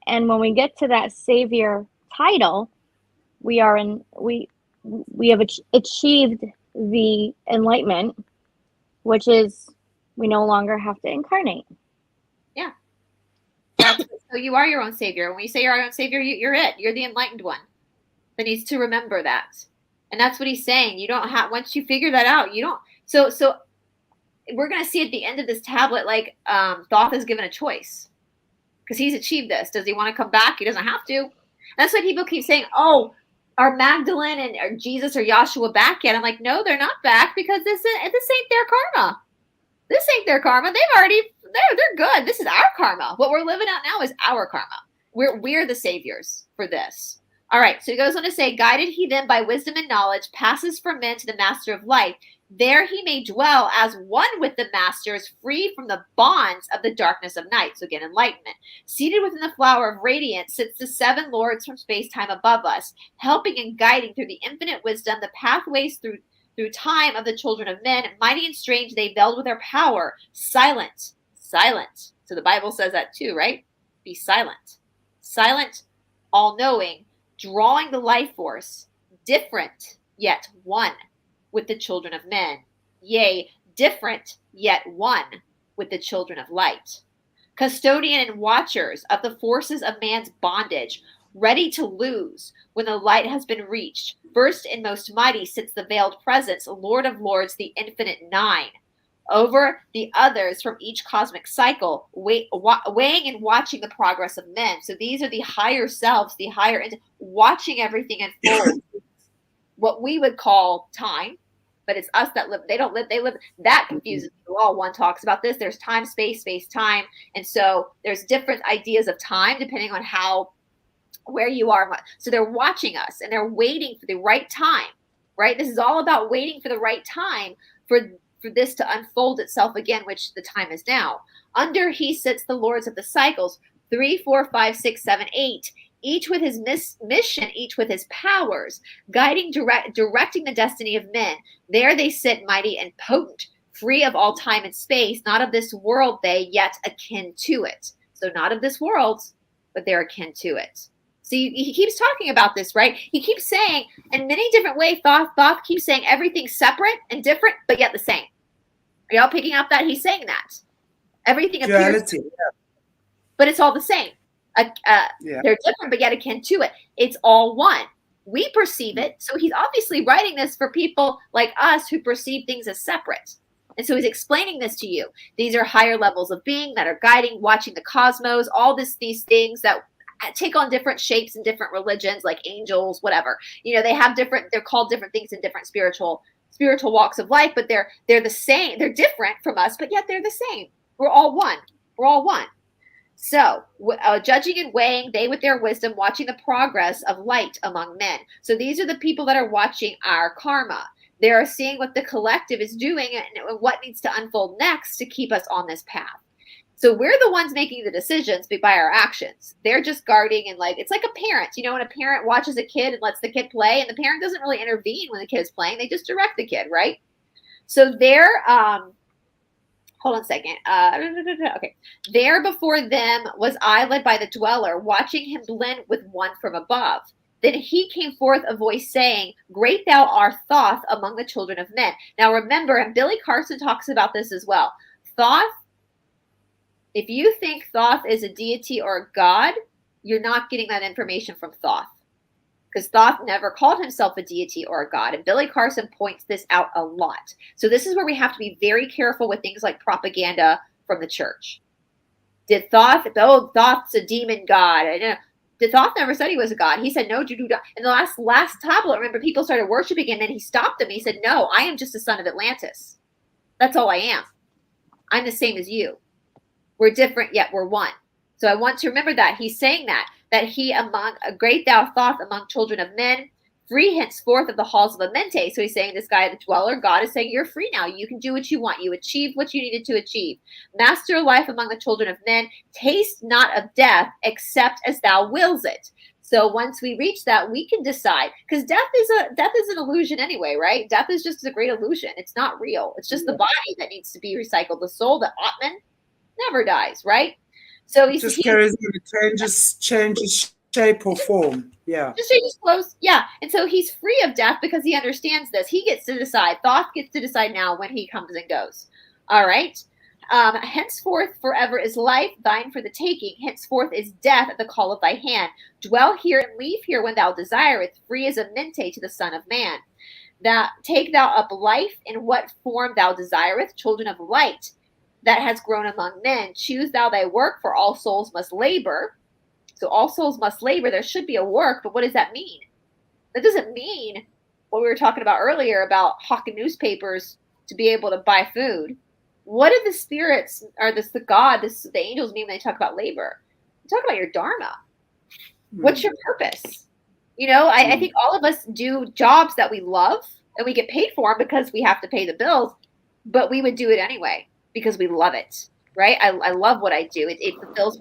And when we get to that Savior title, we have achieved the enlightenment, which is we no longer have to incarnate. Yeah. So you are your own savior. When you say you're your own savior, you're it. You're the enlightened one that needs to remember that. And that's what he's saying. You don't have, once you figure that out, you don't. So we're going to see at the end of this tablet, like Thoth is given a choice because he's achieved this. Does he want to come back? He doesn't have to. That's why people keep saying, oh, are Magdalene or Jesus or Yahshua back yet? I'm like, no, they're not back, because this ain't their karma. This ain't their karma. They're good. This is our karma. What we're living out now is our karma. We're the saviors for this. All right. So he goes on to say, guided he then by wisdom and knowledge passes from men to the master of life. There he may dwell as one with the masters, free from the bonds of the darkness of night. So again, enlightenment. Seated within the flower of radiance sits the 7 lords from space-time above us, helping and guiding through the infinite wisdom, the pathways through time of the children of men. Mighty and strange, they veiled with their power. Silent. So the Bible says that too, right? Be silent. Silent, all-knowing, drawing the life force, different yet one with the children of men. Yea, different yet one with the children of light. Custodian and watchers of the forces of man's bondage, ready to lose when the light has been reached. First and most mighty sits the veiled presence, Lord of lords, the infinite 9. Over the others from each cosmic cycle, weighing and watching the progress of men. So these are the higher selves, the higher, watching everything unfold. What we would call time, but it's us that live. They don't live. They live. That confuses people. All one talks about this. There's time, space, time, and so there's different ideas of time depending on where you are. So they're watching us and they're waiting for the right time. Right. This is all about waiting for the right time for this to unfold itself again, which the time is now. Under he sits the lords of the cycles, 3, 4, 5, 6, 7, 8. Each with his mission, each with his powers, guiding, directing the destiny of men. There they sit mighty and potent, free of all time and space, not of this world they, yet akin to it. So not of this world, but they're akin to it. See, he keeps talking about this, right? He keeps saying in many different ways, Thoth keeps saying everything's separate and different, but yet the same. Are y'all picking up that? He's saying that. Everything appears, but it's all the same. They're different, but yet akin to it. It's all one. We perceive it. So he's obviously writing this for people like us who perceive things as separate. And so he's explaining this to you. These are higher levels of being that are guiding, watching the cosmos, all these things that take on different shapes in different religions, like angels, whatever. You know, they're called different things in different spiritual walks of life, but they're the same. They're different from us, but yet they're the same. We're all one. We're all one. So, judging and weighing, they with their wisdom, watching the progress of light among men. So these are the people that are watching our karma. They are seeing what the collective is doing and what needs to unfold next to keep us on this path. So we're the ones making the decisions by our actions. They're just guarding and it's like a parent. You know, when a parent watches a kid and lets the kid play, and the parent doesn't really intervene when the kid is playing. They just direct the kid, right? So they're hold on a second. Okay. There before them was I led by the dweller, watching him blend with one from above. Then he came forth a voice saying, Great thou art Thoth among the children of men. Now remember, and Billy Carson talks about this as well. Thoth, if you think Thoth is a deity or a god, you're not getting that information from Thoth. Because Thoth never called himself a deity or a god. And Billy Carson points this out a lot. So this is where we have to be very careful with things like propaganda from the church. Did Thoth, Thoth's a demon god. Thoth never said he was a god. He said, no, do not. In the last tablet, remember, people started worshiping him, and he stopped them. He said, no, I am just a son of Atlantis. That's all I am. I'm the same as you. We're different, yet we're one. So I want to remember that. He's saying that he among a great thou Thoth among children of men, free henceforth of the halls of Amente. So he's saying this guy, the dweller, God is saying you're free now. You can do what you want. You achieved what you needed to achieve. Master of life among the children of men, taste not of death except as thou wills it. So once we reach that, we can decide, because death is an illusion anyway, right? Death is just a great illusion. It's not real. It's just the body that needs to be recycled. The soul, the Atman, never dies, right? So he just carries on, changes shape or form. Yeah. Just changes clothes. Yeah. And so he's free of death because he understands this. He gets to decide. Thoth gets to decide now when he comes and goes. All right. Henceforth forever is life, thine for the taking. Henceforth is death at the call of thy hand. Dwell here and leave here when thou desireth, free as a mente to the Son of Man. That take thou up life in what form thou desireth, children of light that has grown among men. Choose thou thy work, for all souls must labor. So all souls must labor. There should be a work, but what does that mean? That doesn't mean what we were talking about earlier about hawking newspapers to be able to buy food. What do the spirits, or the angels mean when they talk about labor? They talk about your dharma. What's your purpose? You know, I think all of us do jobs that we love and we get paid for them because we have to pay the bills, but we would do it anyway because we love it, right? I love what I do. It fulfills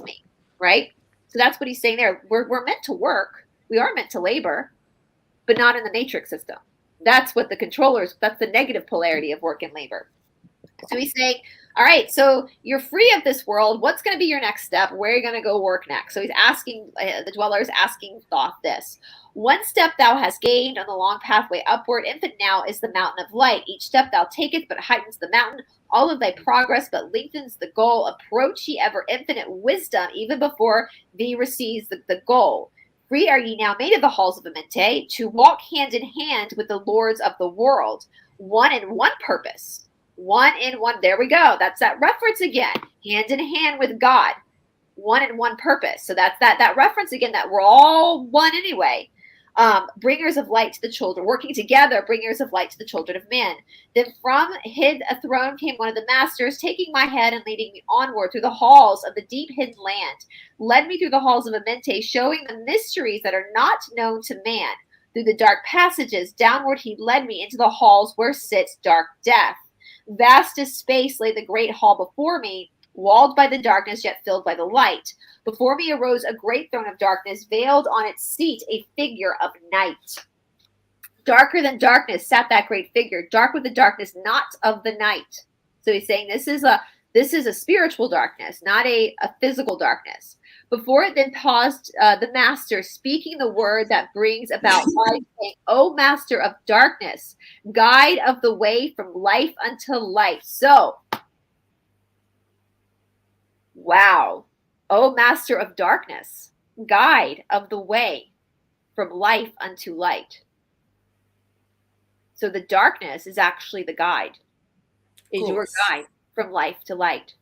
me, right? So that's what he's saying there. We're meant to work. We are meant to labor, but not in the matrix system. That's what that's the negative polarity of work and labor. So he's saying, all right, so you're free of this world. What's going to be your next step? Where are you going to go work next? So he's asking, the dweller is asking Thoth this. One step thou hast gained on the long pathway upward. Infant now is the mountain of light. Each step thou takest but heightens the mountain. All of thy progress but lengthens the goal. Approach ye ever infinite wisdom, even before thee receives the goal. Free are ye now made of the halls of Amente, to walk hand in hand with the lords of the world. One in one purpose. One in one. There we go. That's that reference again. Hand in hand with God. One in one purpose. So that's that reference again, that we're all one anyway. Bringers of light to the children, working together, bringers of light to the children of men. Then from hid a throne came one of the masters, taking my head and leading me onward through the halls of the deep hidden land. Led me through the halls of Amente, showing the mysteries that are not known to man. Through the dark passages, downward he led me into the halls where sits dark death. Vast as space lay the great hall before me, walled by the darkness, yet filled by the light. Before me arose a great throne of darkness, veiled on its seat a figure of night. Darker than darkness sat that great figure, dark with the darkness not of the night. So he's saying this is a spiritual darkness, not a physical darkness. Before it then paused the master, speaking the word that brings about life, saying, O master of darkness, guide of the way from life unto life. So, wow. O master of darkness, guide of the way from life unto light. So the darkness is actually the guide, is your guide from life to light.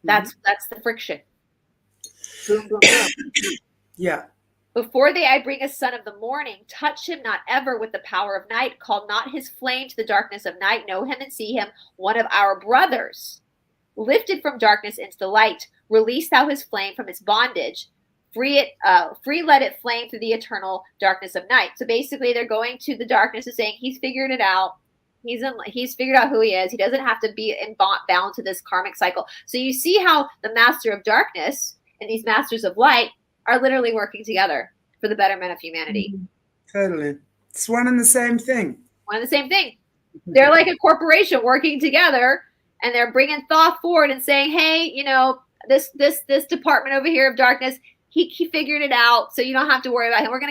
That's the friction. Boom, boom, boom. Yeah. Before I bring a son of the morning, touch him not ever with the power of night. Call not his flame to the darkness of night. Know him and see him, one of our brothers. Lifted from darkness into the light. Release thou his flame from its bondage. Free let it flame through the eternal darkness of night. So basically they're going to the darkness and saying he's figured it out. He's figured out who he is. He doesn't have to be bound to this karmic cycle. So you see how the master of darkness and these masters of light are literally working together for the betterment of humanity. Totally. It's one and the same thing. One and the same thing. They're like a corporation working together, and they're bringing thought forward and saying, hey, this department over here of darkness, he figured it out, so you don't have to worry about him. We're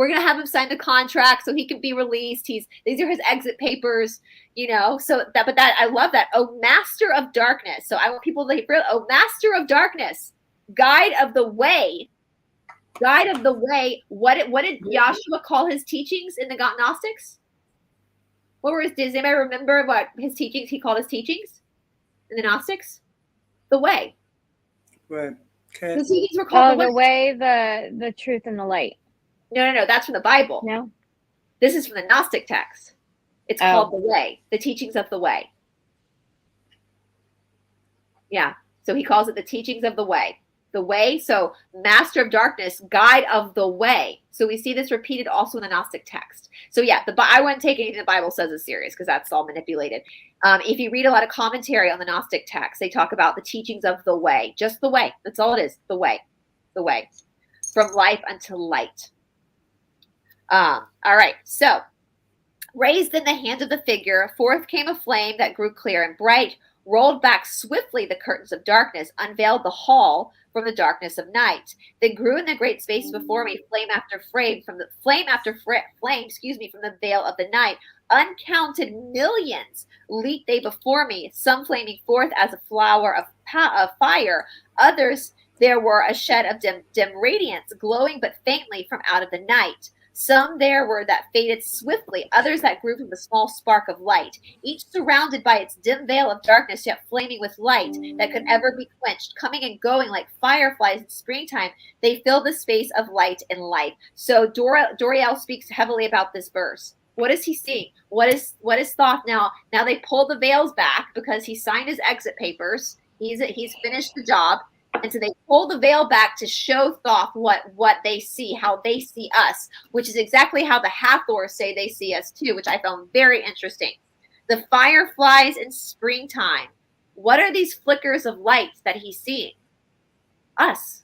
gonna have him sign the contract so he can be released. These are his exit papers, I love that. Oh, master of darkness. So I want people to hear, oh, master of darkness, guide of the way. What did Yahshua call his teachings in the Gnostics? Does anybody remember what his teachings he called his teachings in the Gnostics? The way. Right. Okay. The teachings were called the way, the truth, and the light. No. That's from the Bible. No. This is from the Gnostic text. It's called the way, the teachings of the way. Yeah. So he calls it the teachings of the way. The way, so master of darkness, guide of the way. So we see this repeated also in the Gnostic text. So yeah, I wouldn't take anything the Bible says as serious because that's all manipulated. If you read a lot of commentary on the Gnostic text, they talk about the teachings of the way, just the way. That's all it is, the way, from life unto light. All right, so raised in the hand of the figure, forth came a flame that grew clear and bright, rolled back swiftly the curtains of darkness, unveiled the hall from the darkness of night. They grew in the great space before me, flame after flame, from the veil of the night. Uncounted millions leaped they before me, some flaming forth as a flower of fire. Others there were a shed of dim radiance, glowing but faintly from out of the night. Some there were that faded swiftly, others that grew from a small spark of light, each surrounded by its dim veil of darkness, yet flaming with light that could ever be quenched, coming and going like fireflies in springtime. They fill the space of light and life. So Doriel speaks heavily about this verse. What is he seeing? What is Thoth now? Now they pull the veils back because he signed his exit papers. He's finished the job. And so they pull the veil back to show Thoth what they see, how they see us, which is exactly how the Hathors say they see us too, which I found very interesting. The fireflies in springtime. What are these flickers of light that he's seeing? Us,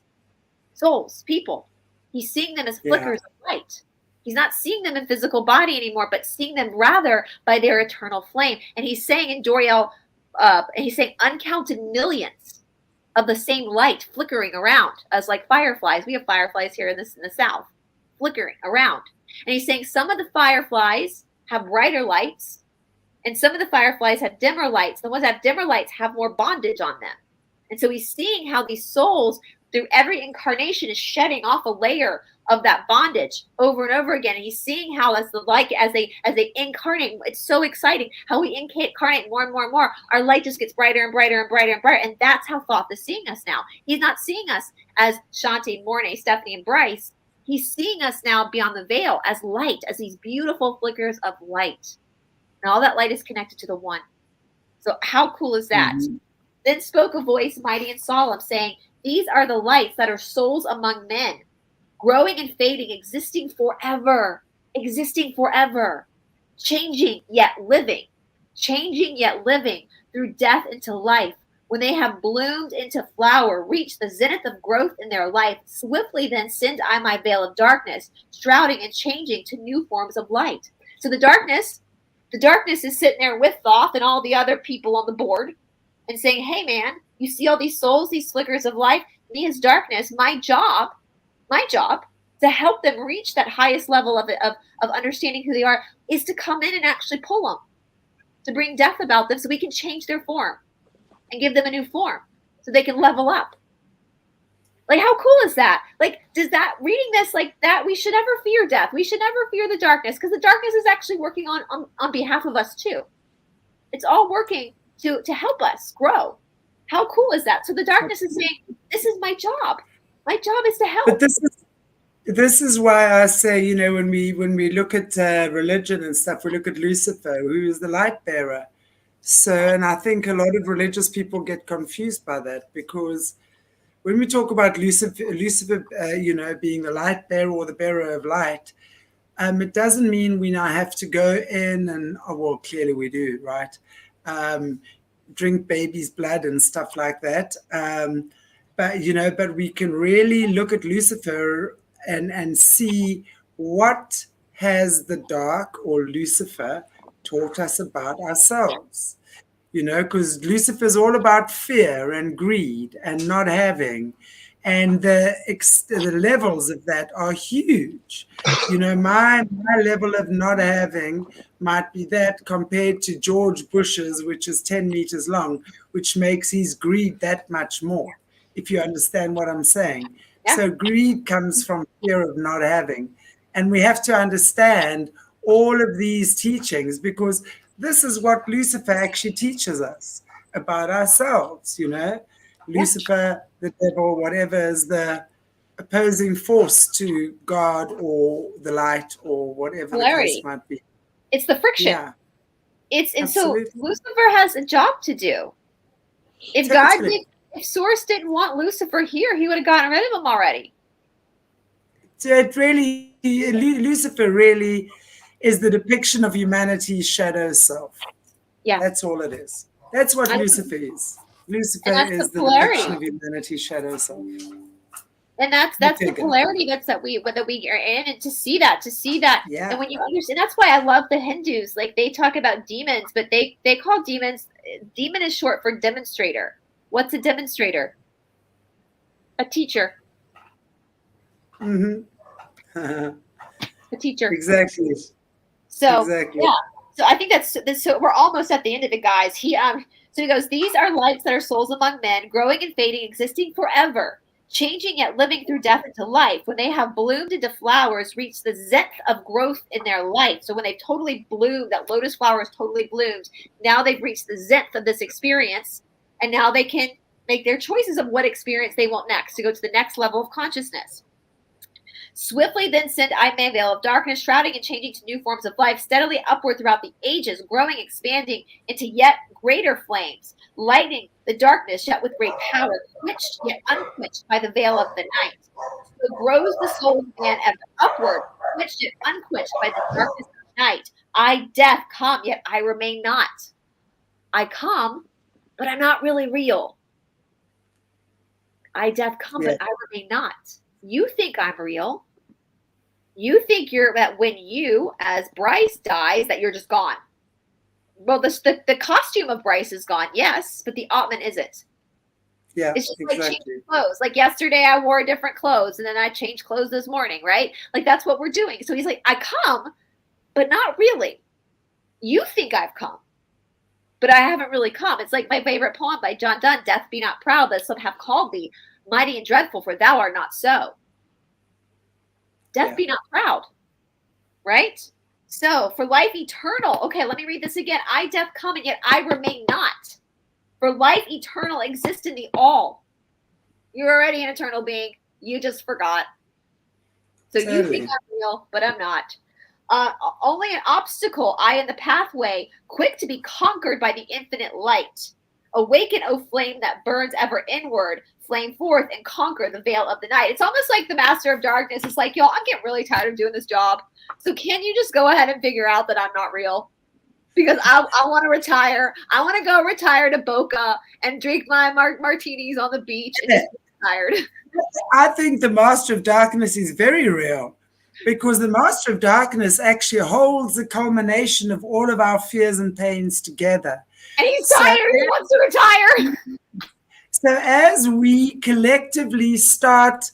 souls, people. He's seeing them as flickers of light. He's not seeing them in physical body anymore, but seeing them rather by their eternal flame. And he's saying in Doriel, he's saying uncounted millions of the same light flickering around as like fireflies. We have fireflies here in the south, flickering around. And he's saying some of the fireflies have brighter lights, and some of the fireflies have dimmer lights. The ones that have dimmer lights have more bondage on them. And so he's seeing how these souls, through every incarnation, is shedding off a layer of that bondage over and over again. And he's seeing how as they incarnate, it's so exciting how we incarnate more and more and more. Our light just gets brighter and brighter and brighter and brighter. And that's how Thoth is seeing us now. He's not seeing us as Shanti, Mornay, Stephanie, and Brice. He's seeing us now beyond the veil as light, as these beautiful flickers of light. And all that light is connected to the one. So how cool is that? Mm-hmm. Then spoke a voice mighty and solemn, saying, these are the lights that are souls among men, growing and fading, existing forever, changing yet living through death into life. When they have bloomed into flower, reach the zenith of growth in their life, swiftly then send I my veil of darkness, shrouding and changing to new forms of light. So the darkness is sitting there with Thoth and all the other people on the board and saying, hey man, you see all these souls, these flickers of life? me as darkness, my job to help them reach that highest level of understanding who they are is to come in and actually pull them, to bring death about them so we can change their form and give them a new form so they can level up. Like, how cool is that? Like, does that, reading this like that, we should never fear death. We should never fear the darkness, because the darkness is actually working on behalf of us too. It's all working to help us grow. How cool is that? So the darkness is saying, this is my job. My job is to help. But this is why I say, you know, when we look at religion and stuff, we look at Lucifer, who is the light bearer. So, and I think a lot of religious people get confused by that, because when we talk about Lucifer, you know, being the light bearer or the bearer of light, it doesn't mean we now have to go in and, oh, well, clearly we do, right? Drink baby's blood and stuff like that. But, you know, but we can really look at Lucifer and see what has the dark or Lucifer taught us about ourselves. You know, because Lucifer is all about fear and greed and not having. And the levels of that are huge. You know, my level of not having might be that compared to George Bush's, which is 10 meters long, which makes his greed that much more, if you understand what I'm saying. Yeah. So greed comes from fear of not having. And we have to understand all of these teachings, because this is what Lucifer actually teaches us about ourselves, you know. Lucifer, the devil, whatever, is the opposing force to God or the light or whatever polarity. The case might be. It's the friction. Yeah. And so Lucifer has a job to do. If if Source didn't want Lucifer here, he would have gotten rid of him already. So it really, Lucifer really is the depiction of humanity's shadow self. Yeah. That's all it is. That's what Lucifer is. Lucifer is the depiction of humanity's shadow self. And that's the polarity that we are in, and to see that. Yeah. And when you understand, that's why I love the Hindus. Like, they talk about demons, but they call demon is short for demonstrator. What's a demonstrator? A teacher. Mm-hmm. A teacher. Exactly. So exactly. Yeah. So I think that's so we're almost at the end of it, guys. So he goes, these are lights that are souls among men, growing and fading, existing forever, changing yet living through death into life. When they have bloomed into flowers, reach the zenith of growth in their life. So when they've totally bloomed, that lotus flower is totally bloomed, now they've reached the zenith of this experience, and now they can make their choices of what experience they want next, to go to the next level of consciousness. Swiftly then sent I my veil of darkness, shrouding and changing to new forms of life, steadily upward throughout the ages, growing, expanding into yet greater flames, lightening the darkness yet with great power, quenched yet unquenched by the veil of the night. So grows the soul of man ever upward, quenched yet unquenched by the darkness of the night. I, death, come, yet I remain not. I come, but I'm not really real. I, death, come, but I remain not. You think I'm real. You think that when you, as Brice, dies, that you're just gone. Well, the costume of Brice is gone, yes, but the Atman isn't. Yeah, it's just like changing clothes. Like yesterday, I wore different clothes, and then I changed clothes this morning, right? Like, that's what we're doing. So he's like, I come, but not really. You think I've come, but I haven't really come. It's like my favorite poem by John Donne, Death be not proud, that some have called thee mighty and dreadful, for thou art not so. Death be not proud, right? So for life eternal, okay, let me read this again. I, death, come, and yet I remain not. For life eternal exists in the all. You're already an eternal being. You just forgot. So you think I'm real, but I'm not. Only an obstacle, I in the pathway, quick to be conquered by the infinite light. Awaken, O flame that burns ever inward, flame forth and conquer the veil of the night. It's almost like the master of darkness. It's like, y'all, I'm getting really tired of doing this job. So can you just go ahead and figure out that I'm not real? Because I want to retire. I want to go retire to Boca and drink my martinis on the beach and just be tired. I think the master of darkness is very real, because the master of darkness actually holds the culmination of all of our fears and pains together. And he's tired. He wants to retire. So as we collectively start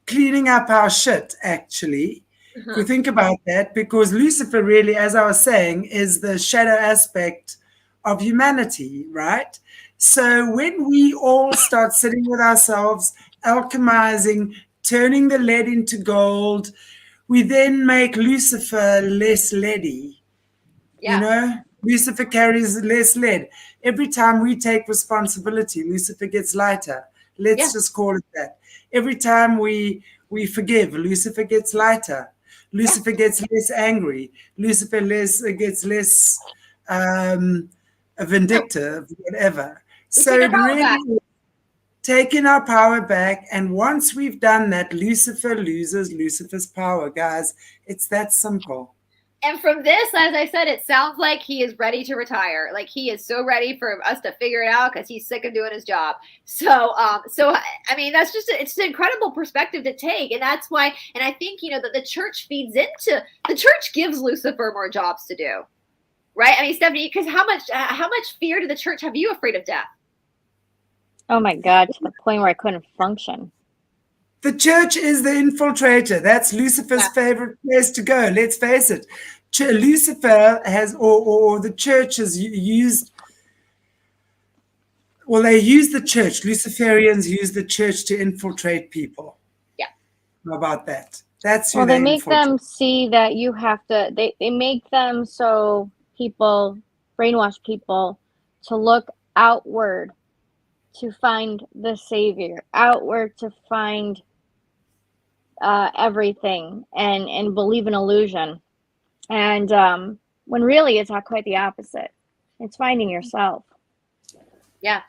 cleaning up our shit, actually, if we think about that, because Lucifer really, as I was saying, is the shadow aspect of humanity, right? So when we all start sitting with ourselves, alchemizing, turning the lead into gold, we then make Lucifer less leady. Yeah. You know, Lucifer carries less lead. Every time we take responsibility, Lucifer gets lighter. Let's just call it that. Every time we forgive, Lucifer gets lighter. Lucifer gets less angry. Lucifer gets less vindictive, whatever. So it really is taking our power back. And once we've done that, Lucifer loses Lucifer's power, guys. It's that simple. And from this, as I said, it sounds like he is ready to retire. Like he is so ready for us to figure it out because he's sick of doing his job. So I mean, that's just it's an incredible perspective to take, and that's why. And I think that the church feeds into the church gives Lucifer more jobs to do, right? I mean, Stephanie, because how much fear did the church have you afraid of death? Oh my God, to the point where I couldn't function. The church is the infiltrator. That's Lucifer's favorite place to go. Let's face it. Lucifer has, or the church has used, well, they use the church. Luciferians use the church to infiltrate people. Yeah. How about that? That's who they make them see that you have to, they make them so people, brainwash people to look outward to find the savior, outward to find everything and believe in illusion. And when really it's not quite the opposite. It's finding yourself. Yeah.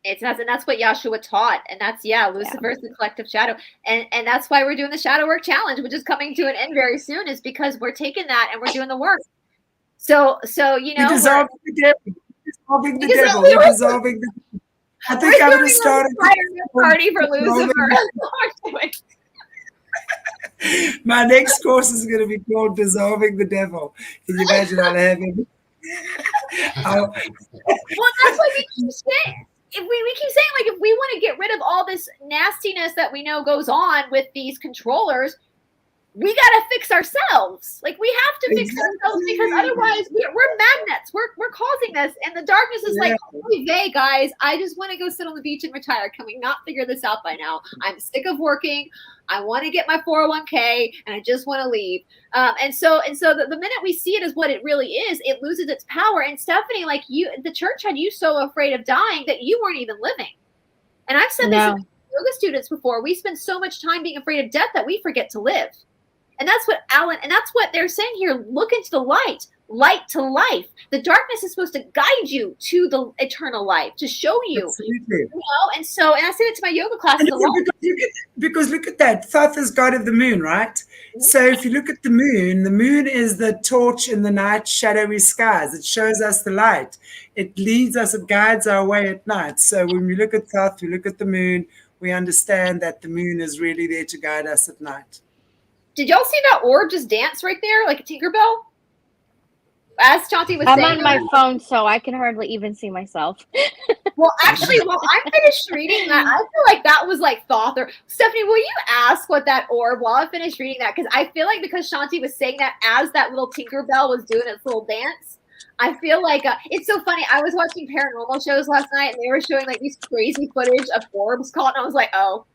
And that's what Yahshua taught. And that's, Lucifer's the collective shadow. And that's why we're doing the Shadow Work Challenge, which is coming to an end very soon, is because we're taking that and we're doing the work. So we're dissolving the devil. Dissolving the devil. We're dissolving the I think I'm going to start a party for Lucifer. My next course is going to be called Dissolving the Devil. Can you imagine I'll have him? Well, that's what we keep saying. We keep saying, like, if we want to get rid of all this nastiness that we know goes on with these controllers, we got to fix ourselves. Like, we have to fix ourselves, because otherwise we're magnets. We're causing this. And the darkness is like, hey, guys, I just want to go sit on the beach and retire. Can we not figure this out by now? I'm sick of working. I want to get my 401k and I just want to leave. And so the minute we see it as what it really is, it loses its power. And Stephanie, like the church had you so afraid of dying that you weren't even living. And I've said this to yoga students before. We spend so much time being afraid of death that we forget to live. And that's what that's what they're saying here. Look into the light to life. The darkness is supposed to guide you to the eternal life, to show you. Absolutely. And I said it to my yoga classes a lot. Because look at that. Thoth is god of the moon, right? Mm-hmm. So if you look at the moon is the torch in the night, shadowy skies. It shows us the light. It leads us, it guides our way at night. So when we look at Thoth, we look at the moon, we understand that the moon is really there to guide us at night. Did y'all see that orb just dance right there like a Tinkerbell? As Shanti was saying. I'm on my phone, so I can hardly even see myself. Well, actually, while I finished reading that, I feel like that was like Thoth. Or Stephanie, will you ask what that orb while I finish reading that? Because I feel like because Shanti was saying that as that little Tinkerbell was doing its little dance, I feel like it's so funny. I was watching paranormal shows last night, and they were showing like these crazy footage of orbs caught, and I was like, oh,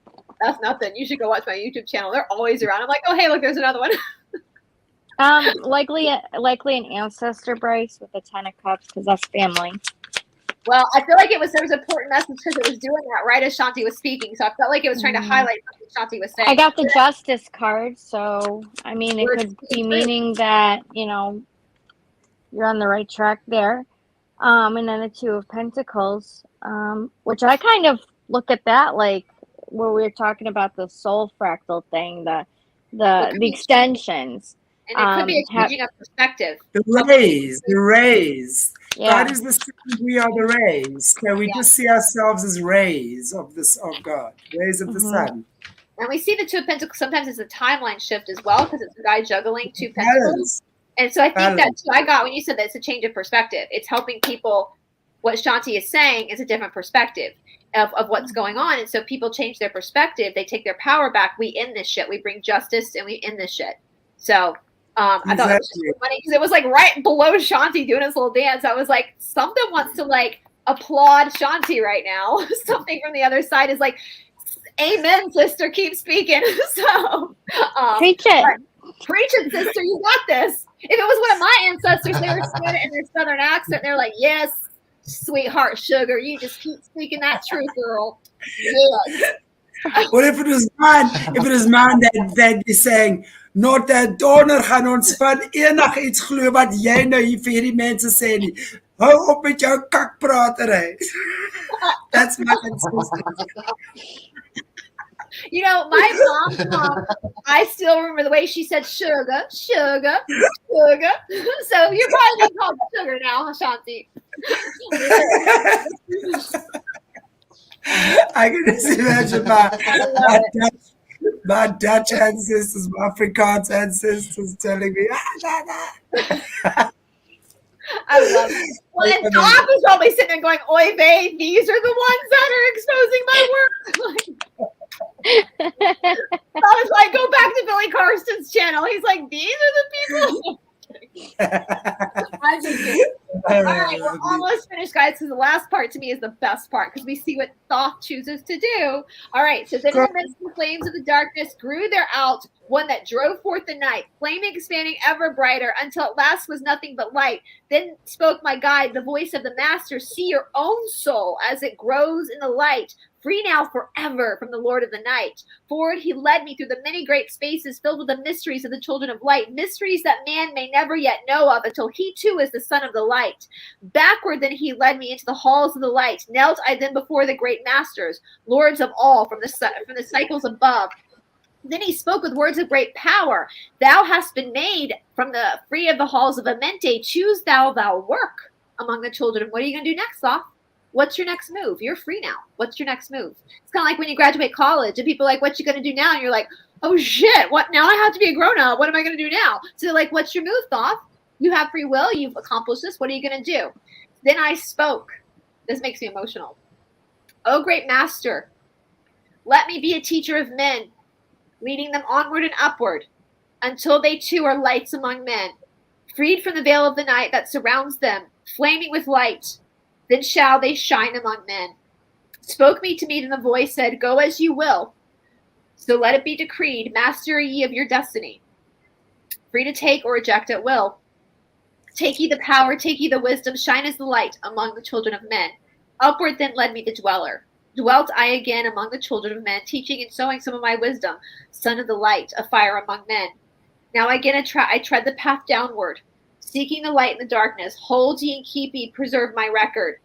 that's nothing. You should go watch my YouTube channel. They're always around. I'm like, oh, hey, look, there's another one. Likely an ancestor, Brice, with a 10 of cups, because that's family. Well, I feel like there was an important message because it was doing that right as Shanti was speaking. So I felt like it was trying to highlight something Shanti was saying. I got the Justice card, so I mean, it could be meaning that you're on the right track there. And then the 2 of Pentacles, which I kind of look at that like where we were talking about the soul fractal thing, the extensions. And it could be a changing of perspective. The rays. Yeah. God is the sun, we are the rays. So we just see ourselves as rays of God, rays of the sun. And we see the 2 of Pentacles. Sometimes it's a timeline shift as well, because it's a guy juggling 2 Pentacles. And so I think that's what I got when you said that it's a change of perspective. It's helping people. What Shanti is saying is a different perspective. of what's going on. And so people change their perspective. They take their power back. We end this shit. We bring justice and we end this shit. So I thought it was just really funny because it was like right below Shanti doing his little dance. I was like, something wants to like applaud Shanti right now. Something from the other side is like, amen, sister, keep speaking. So Preach it. Preach it, sister, you got this. If it was one of my ancestors, they were saying it in their southern accent. They're like, yes, sweetheart, sugar, you just keep speaking that truth, girl. Yes. What if it was mine? If it was mine, they'd be saying, not that donor gaan ons van enig iets glo wat jy nou hier vir hierdie mense sê nie. Hou op met jou kakpratery. That's my ancestors. You know, my mom, I still remember the way she said sugar, sugar, sugar. So you're probably being called sugar now, Shanti. I can just imagine my Dutch ancestors, my Afrikaans ancestors telling me, I love it. Well, and Doc is probably sitting there going, oy vey, these are the ones that are exposing my work. I was like, go back to Billy Carson's channel. He's like, these are the people. I'm just kidding. All right, we're almost finished, guys, because the last part to me is the best part because we see what Thoth chooses to do. All right, so then in the midst of the flames of the darkness grew there out one that drove forth the night, flaming, expanding ever brighter, until at last was nothing but light. Then spoke my guide, the voice of the master, see your own soul as it grows in the light, free now forever from the Lord of the night. Forward he led me through the many great spaces filled with the mysteries of the children of light, mysteries that man may never yet know of until he too is the son of the light. Backward then he led me into the halls of the light. Knelt I then before the great masters, lords of all from the cycles above. Then he spoke with words of great power. Thou hast been made from the free of the halls of Amente. Choose thou work among the children. What are you going to do next, Thoth? What's your next move? You're free now. What's your next move? It's kind of like when you graduate college and people are like, what you going to do now? And you're like, oh shit, what? Now I have to be a grown up. What am I going to do now? So they're like, what's your move, Thoth? You have free will. You've accomplished this. What are you going to do? Then I spoke. This makes me emotional. Oh, great master, let me be a teacher of men, leading them onward and upward until they too are lights among men, freed from the veil of the night that surrounds them, flaming with light. Then shall they shine among men. Spoke me to me, and the voice said, go as you will. So let it be decreed, master ye of your destiny, free to take or reject at will. Take ye the power, take ye the wisdom, shine as the light among the children of men. Upward then led me the dweller. Dwelt I again among the children of men, teaching and sowing some of my wisdom, son of the light, a fire among men. Now again I tread the path downward, seeking the light in the darkness. Hold ye and keep ye, preserve my record.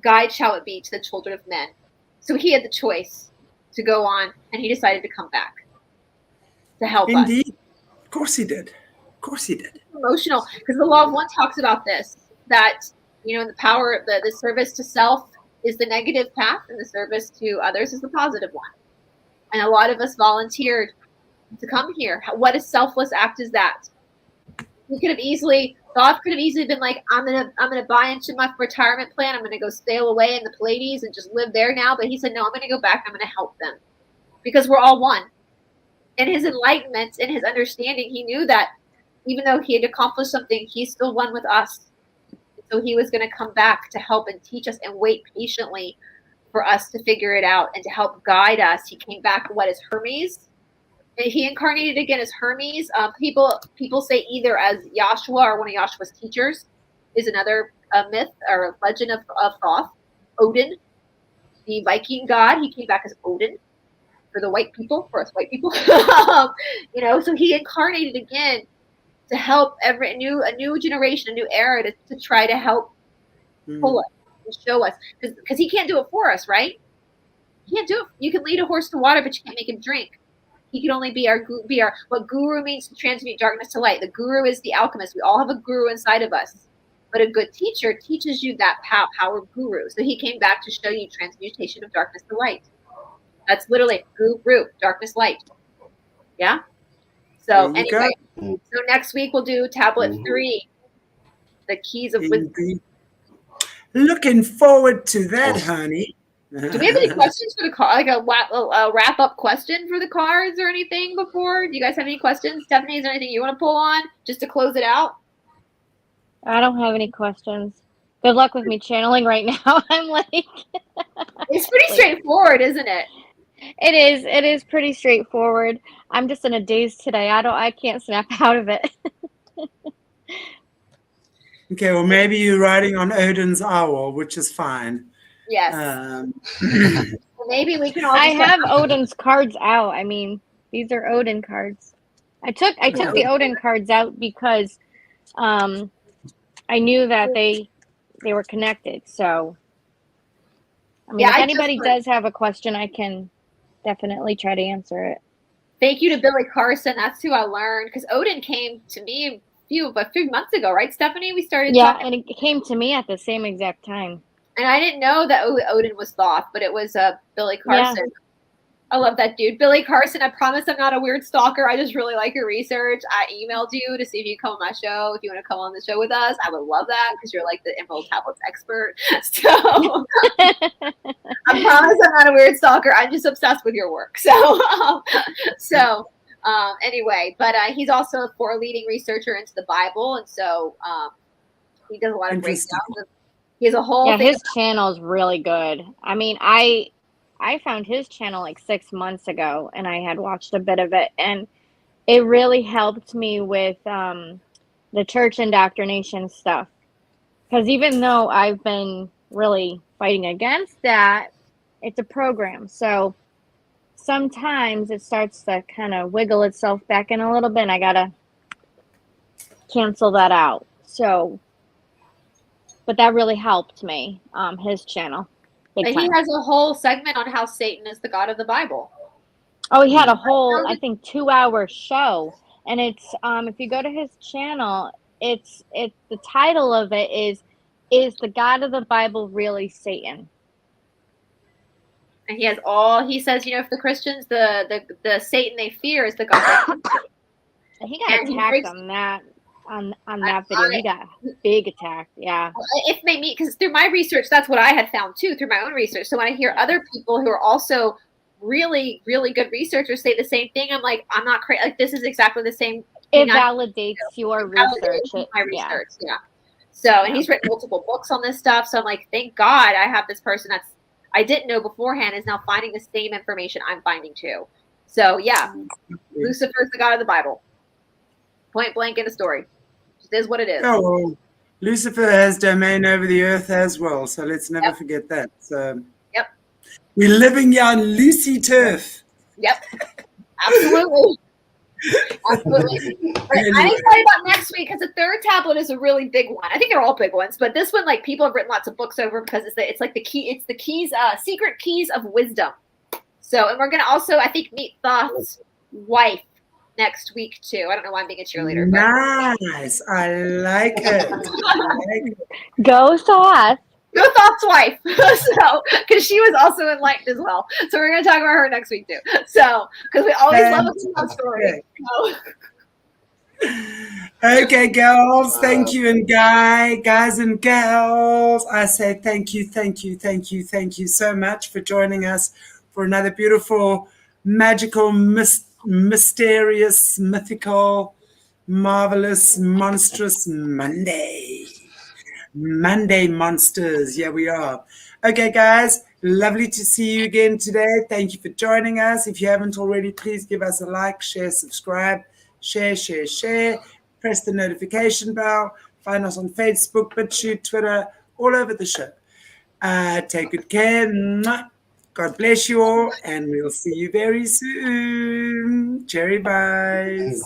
Guide shall it be to the children of men. So he had the choice to go on, and he decided to come back to help us. Indeed. Of course he did. Of course he did. Emotional, because the law of one talks about this, that, you know, the power of the service to self is the negative path, and the service to others is the positive one. And a lot of us volunteered to come here. What a selfless act is that? We could have easily, Thoth could have easily been like, I'm gonna buy into my retirement plan. I'm gonna go sail away in the Pleiades and just live there now. But he said, no, I'm gonna go back. I'm gonna help them because we're all one. In his enlightenment, in his understanding, he knew that even though he had accomplished something, he's still one with us. So he was going to come back to help and teach us and wait patiently for us to figure it out and to help guide us. He came back, as Hermes? And he incarnated again as Hermes. People say either as Yahshua or one of Yahshua's teachers is another myth or a legend of Thoth. Odin, the Viking god, he came back as Odin for the white people, for us white people. So he incarnated again to help a new generation, a new era to try to help pull us and show us. Because he can't do it for us, right? He can't do it. You can lead a horse to water, but you can't make him drink. He can only be our what guru means to transmute darkness to light. The guru is the alchemist. We all have a guru inside of us. But a good teacher teaches you that power of guru. So he came back to show you transmutation of darkness to light. That's literally guru, darkness, light. Yeah? So anyway, so next week we'll do tablet 3, the keys of wisdom. Looking forward to that, honey. Do we have any questions for the car? Like a wrap up question for the cards or anything before? Do you guys have any questions? Stephanie, is there anything you want to pull on just to close it out? I don't have any questions. Good luck with me channeling right now. I'm like, it's pretty straightforward, isn't it? It is pretty straightforward. I'm just in a daze today. I can't snap out of it. Okay, well, maybe you're riding on Odin's owl, which is fine. Yes. Maybe we can all. I have Odin's cards out. I mean, these are Odin cards. I took the Odin cards out because I knew that they were connected. So, I mean, if anybody does have a question, I can definitely try to answer it. Thank you to Billy Carson. That's who I learned, because Odin came to me a few months ago, right, Stephanie? We started talking. And it came to me at the same exact time. And I didn't know that Odin was Thoth, but it was Billy Carson. Yeah. I love that dude. Billy Carson, I promise I'm not a weird stalker. I just really like your research. I emailed you to see if you come on my show. If you want to come on the show with us, I would love that because you're like the Emerald Tablets expert. So I promise I'm not a weird stalker. I'm just obsessed with your work. Anyway, but he's also a leading researcher into the Bible. And so he does a lot of great stuff. He has a whole thing. His channel is really good. I mean, I found his channel like 6 months ago, and I had watched a bit of it, and it really helped me with the church indoctrination stuff. Because even though I've been really fighting against that, it's a program. So sometimes it starts to kind of wiggle itself back in a little bit, and I got to cancel that out. So, but that really helped me, his channel. He has a whole segment on how Satan is the God of the Bible. Oh, he had a whole, I think, 2-hour show. And it's if you go to his channel, it's the title of it is the God of the Bible really Satan? And he says, if the Christians, the Satan they fear is the God. He got attacked on that video. He got a big attack. Yeah. If they meet, because through my research, that's what I had found too, through my own research. So when I hear other people who are also really, really good researchers say the same thing, I'm like, I'm not crazy. Like, this is exactly the same. It validates your research. My research. Yeah. So, and he's written multiple books on this stuff. So I'm like, thank God I have this person I didn't know beforehand is now finding the same information I'm finding too. So yeah, Lucifer's the God of the Bible. Point blank in a story. Just is what it is. Oh, well, Lucifer has domain over the earth as well, so let's never forget that. So we're living here on Lucy turf. Yep. Absolutely. Absolutely. But I'm excited about next week because the third tablet is a really big one. I think they're all big ones, but this one, like, people have written lots of books over because it's like the key. It's the keys, secret keys of wisdom. So, and we're gonna also, I think, meet Thoth's wife next week too. I don't know why I'm being a cheerleader. Nice. I like it. Go Thoth. Go Thoth's wife. So, because she was also enlightened as well. So we're going to talk about her next week too. So, because we always love a Thoth story. So. Okay, girls. Thank you, and guys and girls. I say thank you so much for joining us for another beautiful, magical, mysterious, mythical, marvelous, monstrous Monday monsters. Yeah, we are. Okay, guys, lovely to see you again today. Thank you for joining us. If you haven't already, please give us a like, share, subscribe, share. Press the notification bell. Find us on Facebook, BitChute, Twitter, all over the show. Take good care. God bless you all, and we'll see you very soon. Cherry buys.